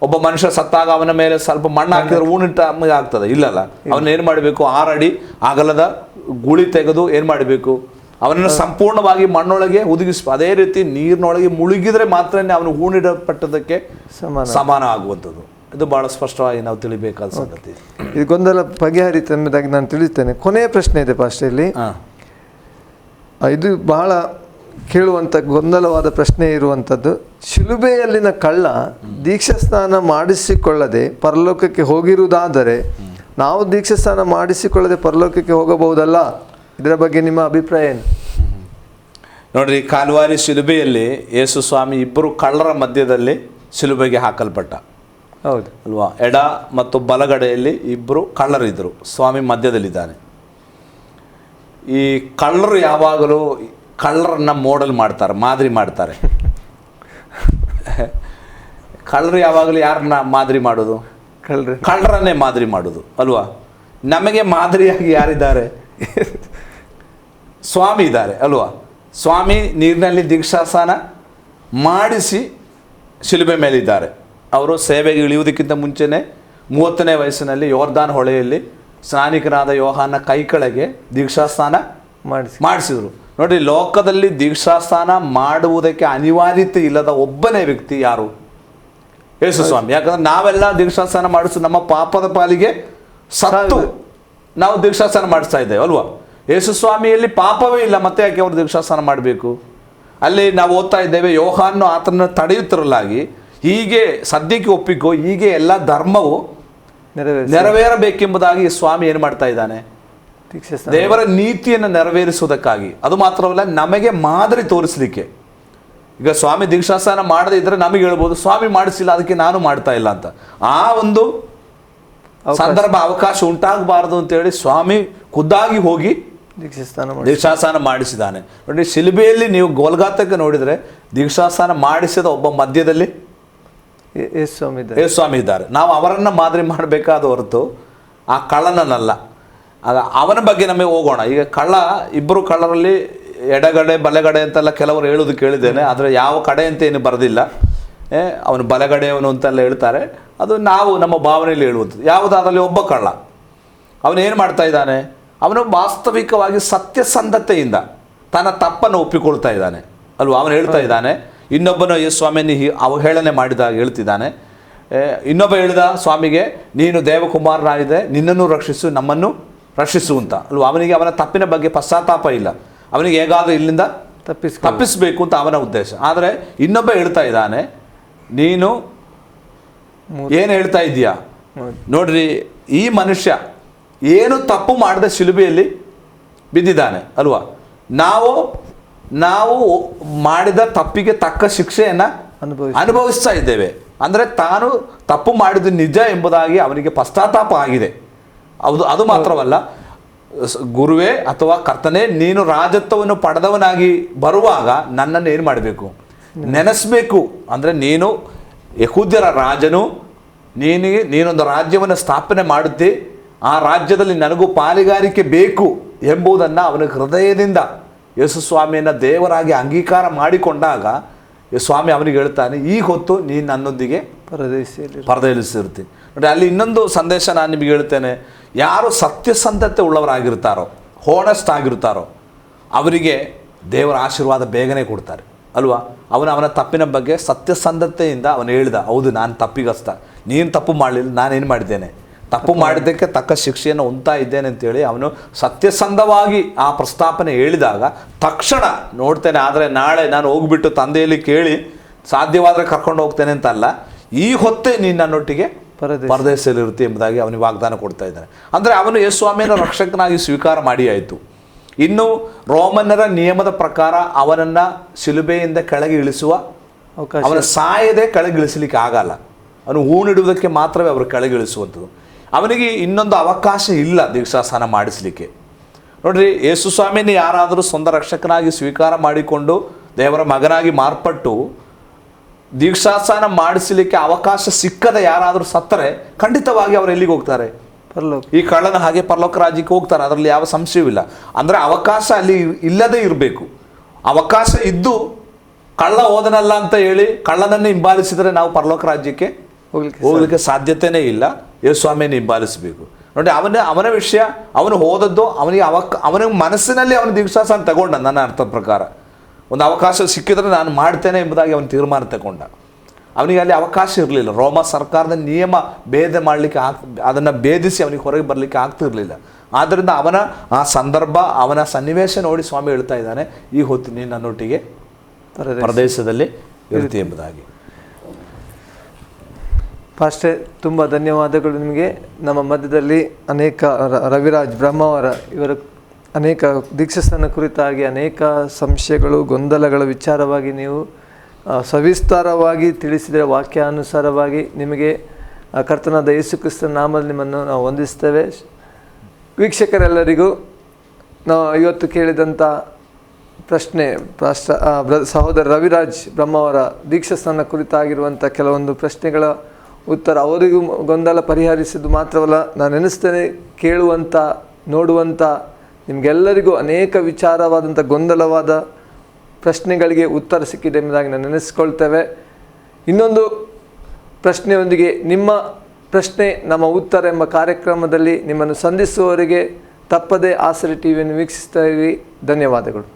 ಒಬ್ಬ ಮನುಷ್ಯ ಸತ್ತಾಗ ಅವನ ಮೇಲೆ ಸ್ವಲ್ಪ ಮಣ್ಣು ಹಾಕಿದ್ರೆ ಹೂಣಿಟ್ಟ ಆಗ್ತದೆ? ಇಲ್ಲಲ್ಲ. ಅವನ್ನ ಏನು ಮಾಡಬೇಕು? 6 ಅಡಿ ಅಗಲದ ಗುಳಿ ತೆಗೆದು ಏನು ಮಾಡಬೇಕು? ಅವನನ್ನು ಸಂಪೂರ್ಣವಾಗಿ ಮಣ್ಣೊಳಗೆ ಹುದುಗಿಸ್. ಅದೇ ರೀತಿ ನೀರಿನೊಳಗೆ ಮುಳುಗಿದ್ರೆ ಮಾತ್ರ ಅವನು ಹೂಣಿಡಲ್ಪಟ್ಟದಕ್ಕೆ ಸಮಾನ ಆಗುವಂಥದ್ದು. ಇದು ಬಹಳ ಸ್ಪಷ್ಟವಾಗಿ ನಾವು ತಿಳಿಬೇಕಾದ ಸಂಗತಿ. ಇದು ಗೊಂದಲ ಬಗೆಹರಿತ ಎಂಬುದಾಗಿ ನಾನು ತಿಳಿಸ್ತೇನೆ. ಕೊನೆಯ ಪ್ರಶ್ನೆ ಇದೆ ಪಾಸ್ಟಲ್ಲಿ. ಇದು ಬಹಳ ಕೇಳುವಂಥ ಗೊಂದಲವಾದ ಪ್ರಶ್ನೆ ಇರುವಂಥದ್ದು. ಶಿಲುಬೆಯಲ್ಲಿನ ಕಳ್ಳ ದೀಕ್ಷಾಸ್ನಾನ ಮಾಡಿಸಿಕೊಳ್ಳದೆ ಪರಲೋಕಕ್ಕೆ ಹೋಗಿರುವುದಾದರೆ ನಾವು ದೀಕ್ಷಾಸ್ನಾನ ಮಾಡಿಸಿಕೊಳ್ಳದೆ ಪರಲೋಕಕ್ಕೆ ಹೋಗಬಹುದಲ್ಲ? ಇದರ ಬಗ್ಗೆ ನಿಮ್ಮ ಅಭಿಪ್ರಾಯ ಏನು? ನೋಡ್ರಿ, ಕಾಲ್ವಾರಿ ಶಿಲುಬೆಯಲ್ಲಿ ಯೇಸು ಸ್ವಾಮಿ ಇಬ್ಬರು ಕಳ್ಳರ ಮಧ್ಯದಲ್ಲಿ ಶಿಲುಬೆಗೆ ಹಾಕಲ್ಪಟ್ಟ. ಹೌದು ಅಲ್ವಾ? ಎಡ ಮತ್ತು ಬಲಗಡೆಯಲ್ಲಿ ಇಬ್ಬರು ಕಳ್ಳರಿದ್ದರು, ಸ್ವಾಮಿ ಮಧ್ಯದಲ್ಲಿದ್ದಾನೆ. ಈ ಕಳ್ಳರು ಯಾವಾಗಲೂ ಕಳ್ಳರನ್ನ ಮೋಡಲ್ ಮಾಡ್ತಾರೆ, ಮಾದರಿ ಮಾಡ್ತಾರೆ. ಕಳ್ಳರು ಯಾವಾಗಲೂ ಯಾರನ್ನ ಮಾದರಿ ಮಾಡೋದು? ಕಳ್ಳರನ್ನೇ ಮಾದರಿ ಮಾಡೋದು ಅಲ್ವಾ? ನಮಗೆ ಮಾದರಿಯಾಗಿ ಯಾರಿದ್ದಾರೆ? ಸ್ವಾಮಿ ಇದ್ದಾರೆ ಅಲ್ವಾ? ಸ್ವಾಮಿ ನೀರಿನಲ್ಲಿ ದೀಕ್ಷಾಸ್ನಾನ ಮಾಡಿಸಿ ಶಿಲುಬೆ ಮೇಲಿದ್ದಾರೆ. ಅವರು ಸೇವೆಗೆ ಇಳಿಯುವುದಕ್ಕಿಂತ ಮುಂಚೆನೇ 30ನೇ ವಯಸ್ಸಿನಲ್ಲಿ ಯೋರ್ದಾನ್ ಹೊಳೆಯಲ್ಲಿ ಸ್ನಾನಿಕನಾದ ಯೋಹಾನ ಕೈ ಕೆಳಗೆ ದೀಕ್ಷಾಸ್ನಾನ ಮಾಡಿಸಿದರು. ನೋಡಿ, ಲೋಕದಲ್ಲಿ ದೀಕ್ಷಾಸ್ನಾನ ಮಾಡುವುದಕ್ಕೆ ಅನಿವಾರ್ಯತೆ ಇಲ್ಲದ ಒಬ್ಬನೇ ವ್ಯಕ್ತಿ ಯಾರು? ಯೇಸು ಸ್ವಾಮಿ. ಯಾಕಂದ್ರೆ ನಾವೆಲ್ಲ ದೀಕ್ಷಾಸ್ನಾನ ಮಾಡಿಸು ನಮ್ಮ ಪಾಪದ ಪಾಲಿಗೆ ಸತ್ತು ನಾವು ದೀಕ್ಷಾಸ್ನಾನ ಮಾಡಿಸ್ತಾ ಇದ್ದೇವೆ ಅಲ್ವಾ? ಯೇಸು ಸ್ವಾಮಿಯಲ್ಲಿ ಪಾಪವೇ ಇಲ್ಲ, ಮತ್ತೆ ಯಾಕೆ ಅವರು ದೀಕ್ಷಾಸ್ನಾನ ಮಾಡಬೇಕು? ಅಲ್ಲಿ ನಾವು ಓದ್ತಾ ಇದ್ದೇವೆ, ಯೋಹಾನು ಆತನ ತಡೆಯುತ್ತಿರಲಾಗಿ ಹೀಗೆ ಸದ್ಯಕ್ಕೆ ಒಪ್ಪಿಕೋ, ಹೀಗೆ ಎಲ್ಲ ಧರ್ಮವು ನೆರವೇರಬೇಕೆಂಬುದಾಗಿ ಸ್ವಾಮಿ ಏನು ಮಾಡ್ತಾ ಇದ್ದಾನೆ? ದೇವರ ನೀತಿಯನ್ನು ನೆರವೇರಿಸುವುದಕ್ಕಾಗಿ. ಅದು ಮಾತ್ರವಲ್ಲ, ನಮಗೆ ಮಾದರಿ ತೋರಿಸಲಿಕ್ಕೆ. ಈಗ ಸ್ವಾಮಿ ದೀಕ್ಷಾಸ್ನಾನ ಮಾಡದೇ ಇದ್ರೆ ನಮಗೆ ಹೇಳ್ಬೋದು, ಸ್ವಾಮಿ ಮಾಡಿಸಿಲ್ಲ ಅದಕ್ಕೆ ನಾನು ಮಾಡ್ತಾ ಇಲ್ಲ ಅಂತ. ಆ ಒಂದು ಸಂದರ್ಭ ಅವಕಾಶ ಉಂಟಾಗಬಾರದು ಅಂತೇಳಿ ಸ್ವಾಮಿ ಖುದ್ದಾಗಿ ಹೋಗಿ ದೀಕ್ಷಾಸ್ನಾನ ಮಾಡಿಸಿದ್ದಾನೆ. ನೋಡಿ, ಶಿಲುಬೆಯಲ್ಲಿ ನೀವು ಗೋಲ್ಗಾತಕ್ಕೆ ನೋಡಿದರೆ ದೀಕ್ಷಾಸ್ನಾನ ಮಾಡಿಸಿದ ಒಬ್ಬ ಮಧ್ಯದಲ್ಲಿ ಯೇಸು ಸ್ವಾಮಿ ಇದ್ದಾರೆ. ನಾವು ಅವರನ್ನ ಮಾದರಿ ಮಾಡಬೇಕಾದ ಹೊರತು ಆ ಕಳ್ಳನನ್ನಲ್ಲ. ಅವನ ಬಗ್ಗೆ ನಮಗೆ ಹೋಗೋಣ. ಈಗ ಇಬ್ಬರು ಕಳ್ಳರಲ್ಲಿ ಎಡಗಡೆ ಬಲಗಡೆ ಅಂತೆಲ್ಲ ಕೆಲವರು ಹೇಳೋದು ಕೇಳಿದ್ದೇನೆ, ಆದರೆ ಯಾವ ಕಡೆ ಅಂತ ಏನು ಬರೆದಿಲ್ಲ. ಅವನು ಬಲಗಡೆಯವನು ಅಂತೆಲ್ಲ ಹೇಳ್ತಾರೆ. ಅದು ನಾವು ನಮ್ಮ ಭಾವನೆಯಲ್ಲಿ ಹೇಳುವಂಥದ್ದು. ಯಾವುದಾದ್ರಲ್ಲಿ ಒಬ್ಬ ಕಳ್ಳ ಅವನೇನು ಮಾಡ್ತಾ ಇದ್ದಾನೆ? ಅವನು ವಾಸ್ತವಿಕವಾಗಿ ಸತ್ಯಸಂಧತೆಯಿಂದ ತನ್ನ ತಪ್ಪನ್ನು ಒಪ್ಪಿಕೊಳ್ತಾ ಇದ್ದಾನೆ ಅಲ್ವಾ? ಅವನು ಹೇಳ್ತಾ ಇದ್ದಾನೆ, ಇನ್ನೊಬ್ಬನು ಯೇಸು ಸ್ವಾಮಿಯನ್ನು ಅವಹೇಳನೆ ಮಾಡಿದಾಗ ಹೇಳ್ತಿದ್ದಾನೆ. ಇನ್ನೊಬ್ಬ ಹೇಳಿದ ಸ್ವಾಮಿಗೆ, ನೀನು ದೇವಕುಮಾರನಾಗಿದೆ, ನಿನ್ನನ್ನು ರಕ್ಷಿಸು, ನಮ್ಮನ್ನು ರಕ್ಷಿಸು ಅಂತ ಅಲ್ವಾ? ಅವನಿಗೆ ಅವನ ತಪ್ಪಿನ ಬಗ್ಗೆ ಪಶ್ಚಾತ್ತಾಪ ಇಲ್ಲ. ಅವನಿಗೆ ಹೇಗಾದರೂ ಇಲ್ಲಿಂದ ತಪ್ಪಿಸಬೇಕು ಅಂತ ಅವನ ಉದ್ದೇಶ. ಆದರೆ ಇನ್ನೊಬ್ಬ ಹೇಳ್ತಾ ಇದ್ದಾನೆ, ನೀನು ಏನು ಹೇಳ್ತಾ ಇದೀಯಾ? ನೋಡ್ರಿ, ಈ ಮನುಷ್ಯ ಏನು ತಪ್ಪು ಮಾಡದೆ ಶಿಲುಬೆಯಲ್ಲಿ ಬಿದ್ದಿದ್ದಾನೆ ಅಲ್ವಾ? ನಾವು ಮಾಡಿದ ತಪ್ಪಿಗೆ ತಕ್ಕ ಶಿಕ್ಷೆಯನ್ನು ಅನುಭವಿಸ್ತಾ ಇದ್ದೇವೆ. ಅಂದರೆ ತಾನು ತಪ್ಪು ಮಾಡಿದ್ದು ನಿಜ ಎಂಬುದಾಗಿ ಅವನಿಗೆ ಪಶ್ಚಾತ್ತಾಪ ಆಗಿದೆ. ಅದು ಮಾತ್ರವಲ್ಲ, ಗುರುವೇ ಅಥವಾ ಕರ್ತನೇ, ನೀನು ರಾಜತ್ವವನ್ನು ಪಡೆದವನಾಗಿ ಬರುವಾಗ ನನ್ನನ್ನು ಏನು ಮಾಡಬೇಕು? ನೆನೆಸಬೇಕು. ಅಂದರೆ ನೀನು ಯಹೂದ್ಯರ ರಾಜನು, ನೀನೊಂದು ರಾಜ್ಯವನ್ನು ಸ್ಥಾಪನೆ ಮಾಡುತ್ತಿ, ಆ ರಾಜ್ಯದಲ್ಲಿ ನನಗೂ ಪಾಲಿಗಾರಿಕೆ ಬೇಕು ಎಂಬುದನ್ನು ಅವನ ಹೃದಯದಿಂದ ಯೇಸು ಸ್ವಾಮಿಯನ್ನು ದೇವರಾಗಿ ಅಂಗೀಕಾರ ಮಾಡಿಕೊಂಡಾಗ ಸ್ವಾಮಿ ಅವನಿಗೆ ಹೇಳ್ತಾನೆ, ಈ ಹೊತ್ತು ನೀನು ನನ್ನೊಂದಿಗೆ ಪರದೇಶಿರ್ತೀನಿ. ನೋಡಿ, ಅಲ್ಲಿ ಇನ್ನೊಂದು ಸಂದೇಶ ನಾನು ನಿಮಗೆ ಹೇಳ್ತೇನೆ. ಯಾರು ಸತ್ಯಸಂಧತೆ ಉಳ್ಳವರಾಗಿರ್ತಾರೋ, ಹೋನೆಸ್ಟ್ ಆಗಿರ್ತಾರೋ, ಅವರಿಗೆ ದೇವರ ಆಶೀರ್ವಾದ ಬೇಗನೆ ಕೊಡ್ತಾರೆ ಅಲ್ವಾ? ಅವನ ತಪ್ಪಿನ ಬಗ್ಗೆ ಸತ್ಯಸಂಧತೆಯಿಂದ ಅವನು ಹೇಳಿದ, ಹೌದು ನಾನು ತಪ್ಪಿಗಸ್ತ, ನೀನು ತಪ್ಪು ಮಾಡಲಿಲ್ಲ, ನಾನೇನು ಮಾಡಿದ್ದೇನೆ, ತಪ್ಪು ಮಾಡಿದ್ದಕ್ಕೆ ತಕ್ಕ ಶಿಕ್ಷೆಯನ್ನು ಹೊಂದ್ತಾ ಇದ್ದೇನೆ ಅಂತೇಳಿ ಅವನು ಸತ್ಯಸಂಧವಾಗಿ ಆ ಪ್ರಸ್ತಾಪನೆ ಹೇಳಿದಾಗ ತಕ್ಷಣ ನೋಡ್ತೇನೆ, ಆದರೆ ನಾಳೆ ನಾನು ಹೋಗ್ಬಿಟ್ಟು ತಂದೆಯಲ್ಲಿ ಕೇಳಿ ಸಾಧ್ಯವಾದರೆ ಕರ್ಕೊಂಡು ಹೋಗ್ತೇನೆ ಅಂತಲ್ಲ, ಈ ಹೊತ್ತೇ ನೀನು ನನ್ನೊಟ್ಟಿಗೆ ಪರದೇಶದಲ್ಲಿರುತ್ತೆ ಎಂಬುದಾಗಿ ಅವನಿಗೆ ವಾಗ್ದಾನ ಕೊಡ್ತಾ ಇದ್ದಾನೆ. ಅಂದರೆ ಅವನು ಯೇಸು ಸ್ವಾಮಿಯನ್ನು ರಕ್ಷಕನಾಗಿ ಸ್ವೀಕಾರ ಮಾಡಿ ಆಯಿತು. ಇನ್ನು ರೋಮನ್ನರ ನಿಯಮದ ಪ್ರಕಾರ ಅವನನ್ನು ಶಿಲುಬೆಯಿಂದ ಕೆಳಗೆ ಇಳಿಸುವ, ಅವನ ಸಾಯದೆ ಕೆಳಗೆ ಇಳಿಸಲಿಕ್ಕೆ ಆಗಲ್ಲ. ಅವನು ಹೂಣಿಡುವುದಕ್ಕೆ ಮಾತ್ರವೇ ಅವರು ಕೆಳಗೆ ಇಳಿಸುವಂಥದ್ದು. ಅವನಿಗೆ ಇನ್ನೊಂದು ಅವಕಾಶ ಇಲ್ಲ ದೀಕ್ಷಾಸ್ನಾನ ಮಾಡಿಸಲಿಕ್ಕೆ. ನೋಡ್ರಿ, ಯೇಸು ಸ್ವಾಮಿಯನ್ನು ಯಾರಾದರೂ ಸ್ವಂತ ರಕ್ಷಕನಾಗಿ ಸ್ವೀಕಾರ ಮಾಡಿಕೊಂಡು ದೇವರ ಮಗನಾಗಿ ಮಾರ್ಪಟ್ಟು ದೀಕ್ಷಾಸ್ನಾನ ಮಾಡಿಸಲಿಕ್ಕೆ ಅವಕಾಶ ಸಿಕ್ಕದ ಯಾರಾದರೂ ಸತ್ತರೆ ಖಂಡಿತವಾಗಿ ಅವರು ಎಲ್ಲಿಗೆ ಹೋಗ್ತಾರೆ? ಈ ಕಳ್ಳನ ಹಾಗೆ ಪರಲೋಕ ರಾಜ್ಯಕ್ಕೆ ಹೋಗ್ತಾರೆ. ಅದರಲ್ಲಿ ಯಾವ ಸಂಶಯವಿಲ್ಲ. ಅಂದರೆ ಅವಕಾಶ ಅಲ್ಲಿ ಇಲ್ಲದೇ ಇರಬೇಕು. ಅವಕಾಶ ಇದ್ದು ಕಳ್ಳ ಹೋದನಲ್ಲ ಅಂತ ಹೇಳಿ ಕಳ್ಳನನ್ನು ಹಿಂಬಾಲಿಸಿದರೆ ನಾವು ಪರಲೋಕ ರಾಜ್ಯಕ್ಕೆ ಹೋಗ್ಲಿಕ್ಕೆ ಸಾಧ್ಯತೆಯೇ ಇಲ್ಲ. ಯೇಸು ಸ್ವಾಮಿಯನ್ನು ಹಿಂಬಾಲಿಸಬೇಕು. ನೋಡಿ, ಅವನ ವಿಷಯ, ಅವನು ಹೋದದ್ದು ಅವನಿಗೆ ಮನಸ್ಸಿನಲ್ಲಿ ಅವನ ದೀಕ್ಷಾಸ್ನಾನ ತಗೊಂಡ. ನನ್ನ ಅರ್ಥದ ಪ್ರಕಾರ ಒಂದು ಅವಕಾಶ ಸಿಕ್ಕಿದ್ರೆ ನಾನು ಮಾಡ್ತೇನೆ ಎಂಬುದಾಗಿ ಅವನು ತೀರ್ಮಾನ ತಗೊಂಡ. ಅವನಿಗೆ ಅಲ್ಲಿ ಅವಕಾಶ ಇರಲಿಲ್ಲ. ರೋಮ ಸರ್ಕಾರದ ನಿಯಮ ಭೇದ ಮಾಡಲಿಕ್ಕೆ ಅದನ್ನು ಭೇದಿಸಿ ಅವನಿಗೆ ಹೊರಗೆ ಬರಲಿಕ್ಕೆ ಆಗ್ತಿರಲಿಲ್ಲ. ಆದ್ದರಿಂದ ಅವನ ಆ ಸಂದರ್ಭ, ಅವನ ಸನ್ನಿವೇಶ ನೋಡಿ ಸ್ವಾಮಿ ಹೇಳ್ತಾ ಇದ್ದಾನೆ, ಈ ಹೊತ್ತು ನೀನು ನನ್ನೊಟ್ಟಿಗೆ ಪ್ರದೇಶದಲ್ಲಿ ಇರ್ತಿ ಎಂಬುದಾಗಿ. ಪಾಸ್ಟರ್, ತುಂಬ ಧನ್ಯವಾದಗಳು ನಿಮಗೆ. ನಮ್ಮ ಮಧ್ಯದಲ್ಲಿ ಅನೇಕ ರವಿರಾಜ್ ಬ್ರಹ್ಮಾವರ ಇವರ ಅನೇಕ ದೀಕ್ಷಾಸ್ನಾನ ಕುರಿತಾಗಿ ಅನೇಕ ಸಂಶಯಗಳು ಗೊಂದಲಗಳ ವಿಚಾರವಾಗಿ ನೀವು ಸವಿಸ್ತಾರವಾಗಿ ತಿಳಿಸಿದ ವಾಕ್ಯಾನುಸಾರವಾಗಿ ನಿಮಗೆ ಕರ್ತನಾದ ಯೇಸು ಕ್ರಿಸ್ತನ ನಾಮದಲ್ಲಿ ನಿಮ್ಮನ್ನು ನಾವು ವಂದಿಸ್ತೇವೆ. ವೀಕ್ಷಕರೆಲ್ಲರಿಗೂ ನಾವು ಇವತ್ತು ಕೇಳಿದಂಥ ಪ್ರಶ್ನೆ ಸಹೋದರ ರವಿರಾಜ್ ಬ್ರಹ್ಮವರ ದೀಕ್ಷಾಸ್ನಾನ ಕುರಿತಾಗಿರುವಂಥ ಕೆಲವೊಂದು ಪ್ರಶ್ನೆಗಳ ಉತ್ತರ ಅವರಿಗೂ ಗೊಂದಲ ಪರಿಹರಿಸಿದ್ದು ಮಾತ್ರವಲ್ಲ, ನಾನು ಎನಿಸ್ತೇನೆ ಕೇಳುವಂಥ ನೋಡುವಂಥ ನಿಮಗೆಲ್ಲರಿಗೂ ಅನೇಕ ವಿಚಾರವಾದಂಥ ಗೊಂದಲವಾದ ಪ್ರಶ್ನೆಗಳಿಗೆ ಉತ್ತರ ಸಿಕ್ಕಿದೆ ಎಂಬುದಾಗಿ ನಾನು ನೆನೆಸ್ಕೊಳ್ತೇವೆ. ಇನ್ನೊಂದು ಪ್ರಶ್ನೆಯೊಂದಿಗೆ ನಿಮ್ಮ ಪ್ರಶ್ನೆ ನಮ್ಮ ಉತ್ತರ ಎಂಬ ಕಾರ್ಯಕ್ರಮದಲ್ಲಿ ನಿಮ್ಮನ್ನು ಸಂಧಿಸುವವರೆಗೆ ತಪ್ಪದೇ ಆಸರೆ ಟಿವಿಯನ್ನು ವೀಕ್ಷಿಸ್ತಾ ಇರಿ. ಧನ್ಯವಾದಗಳು.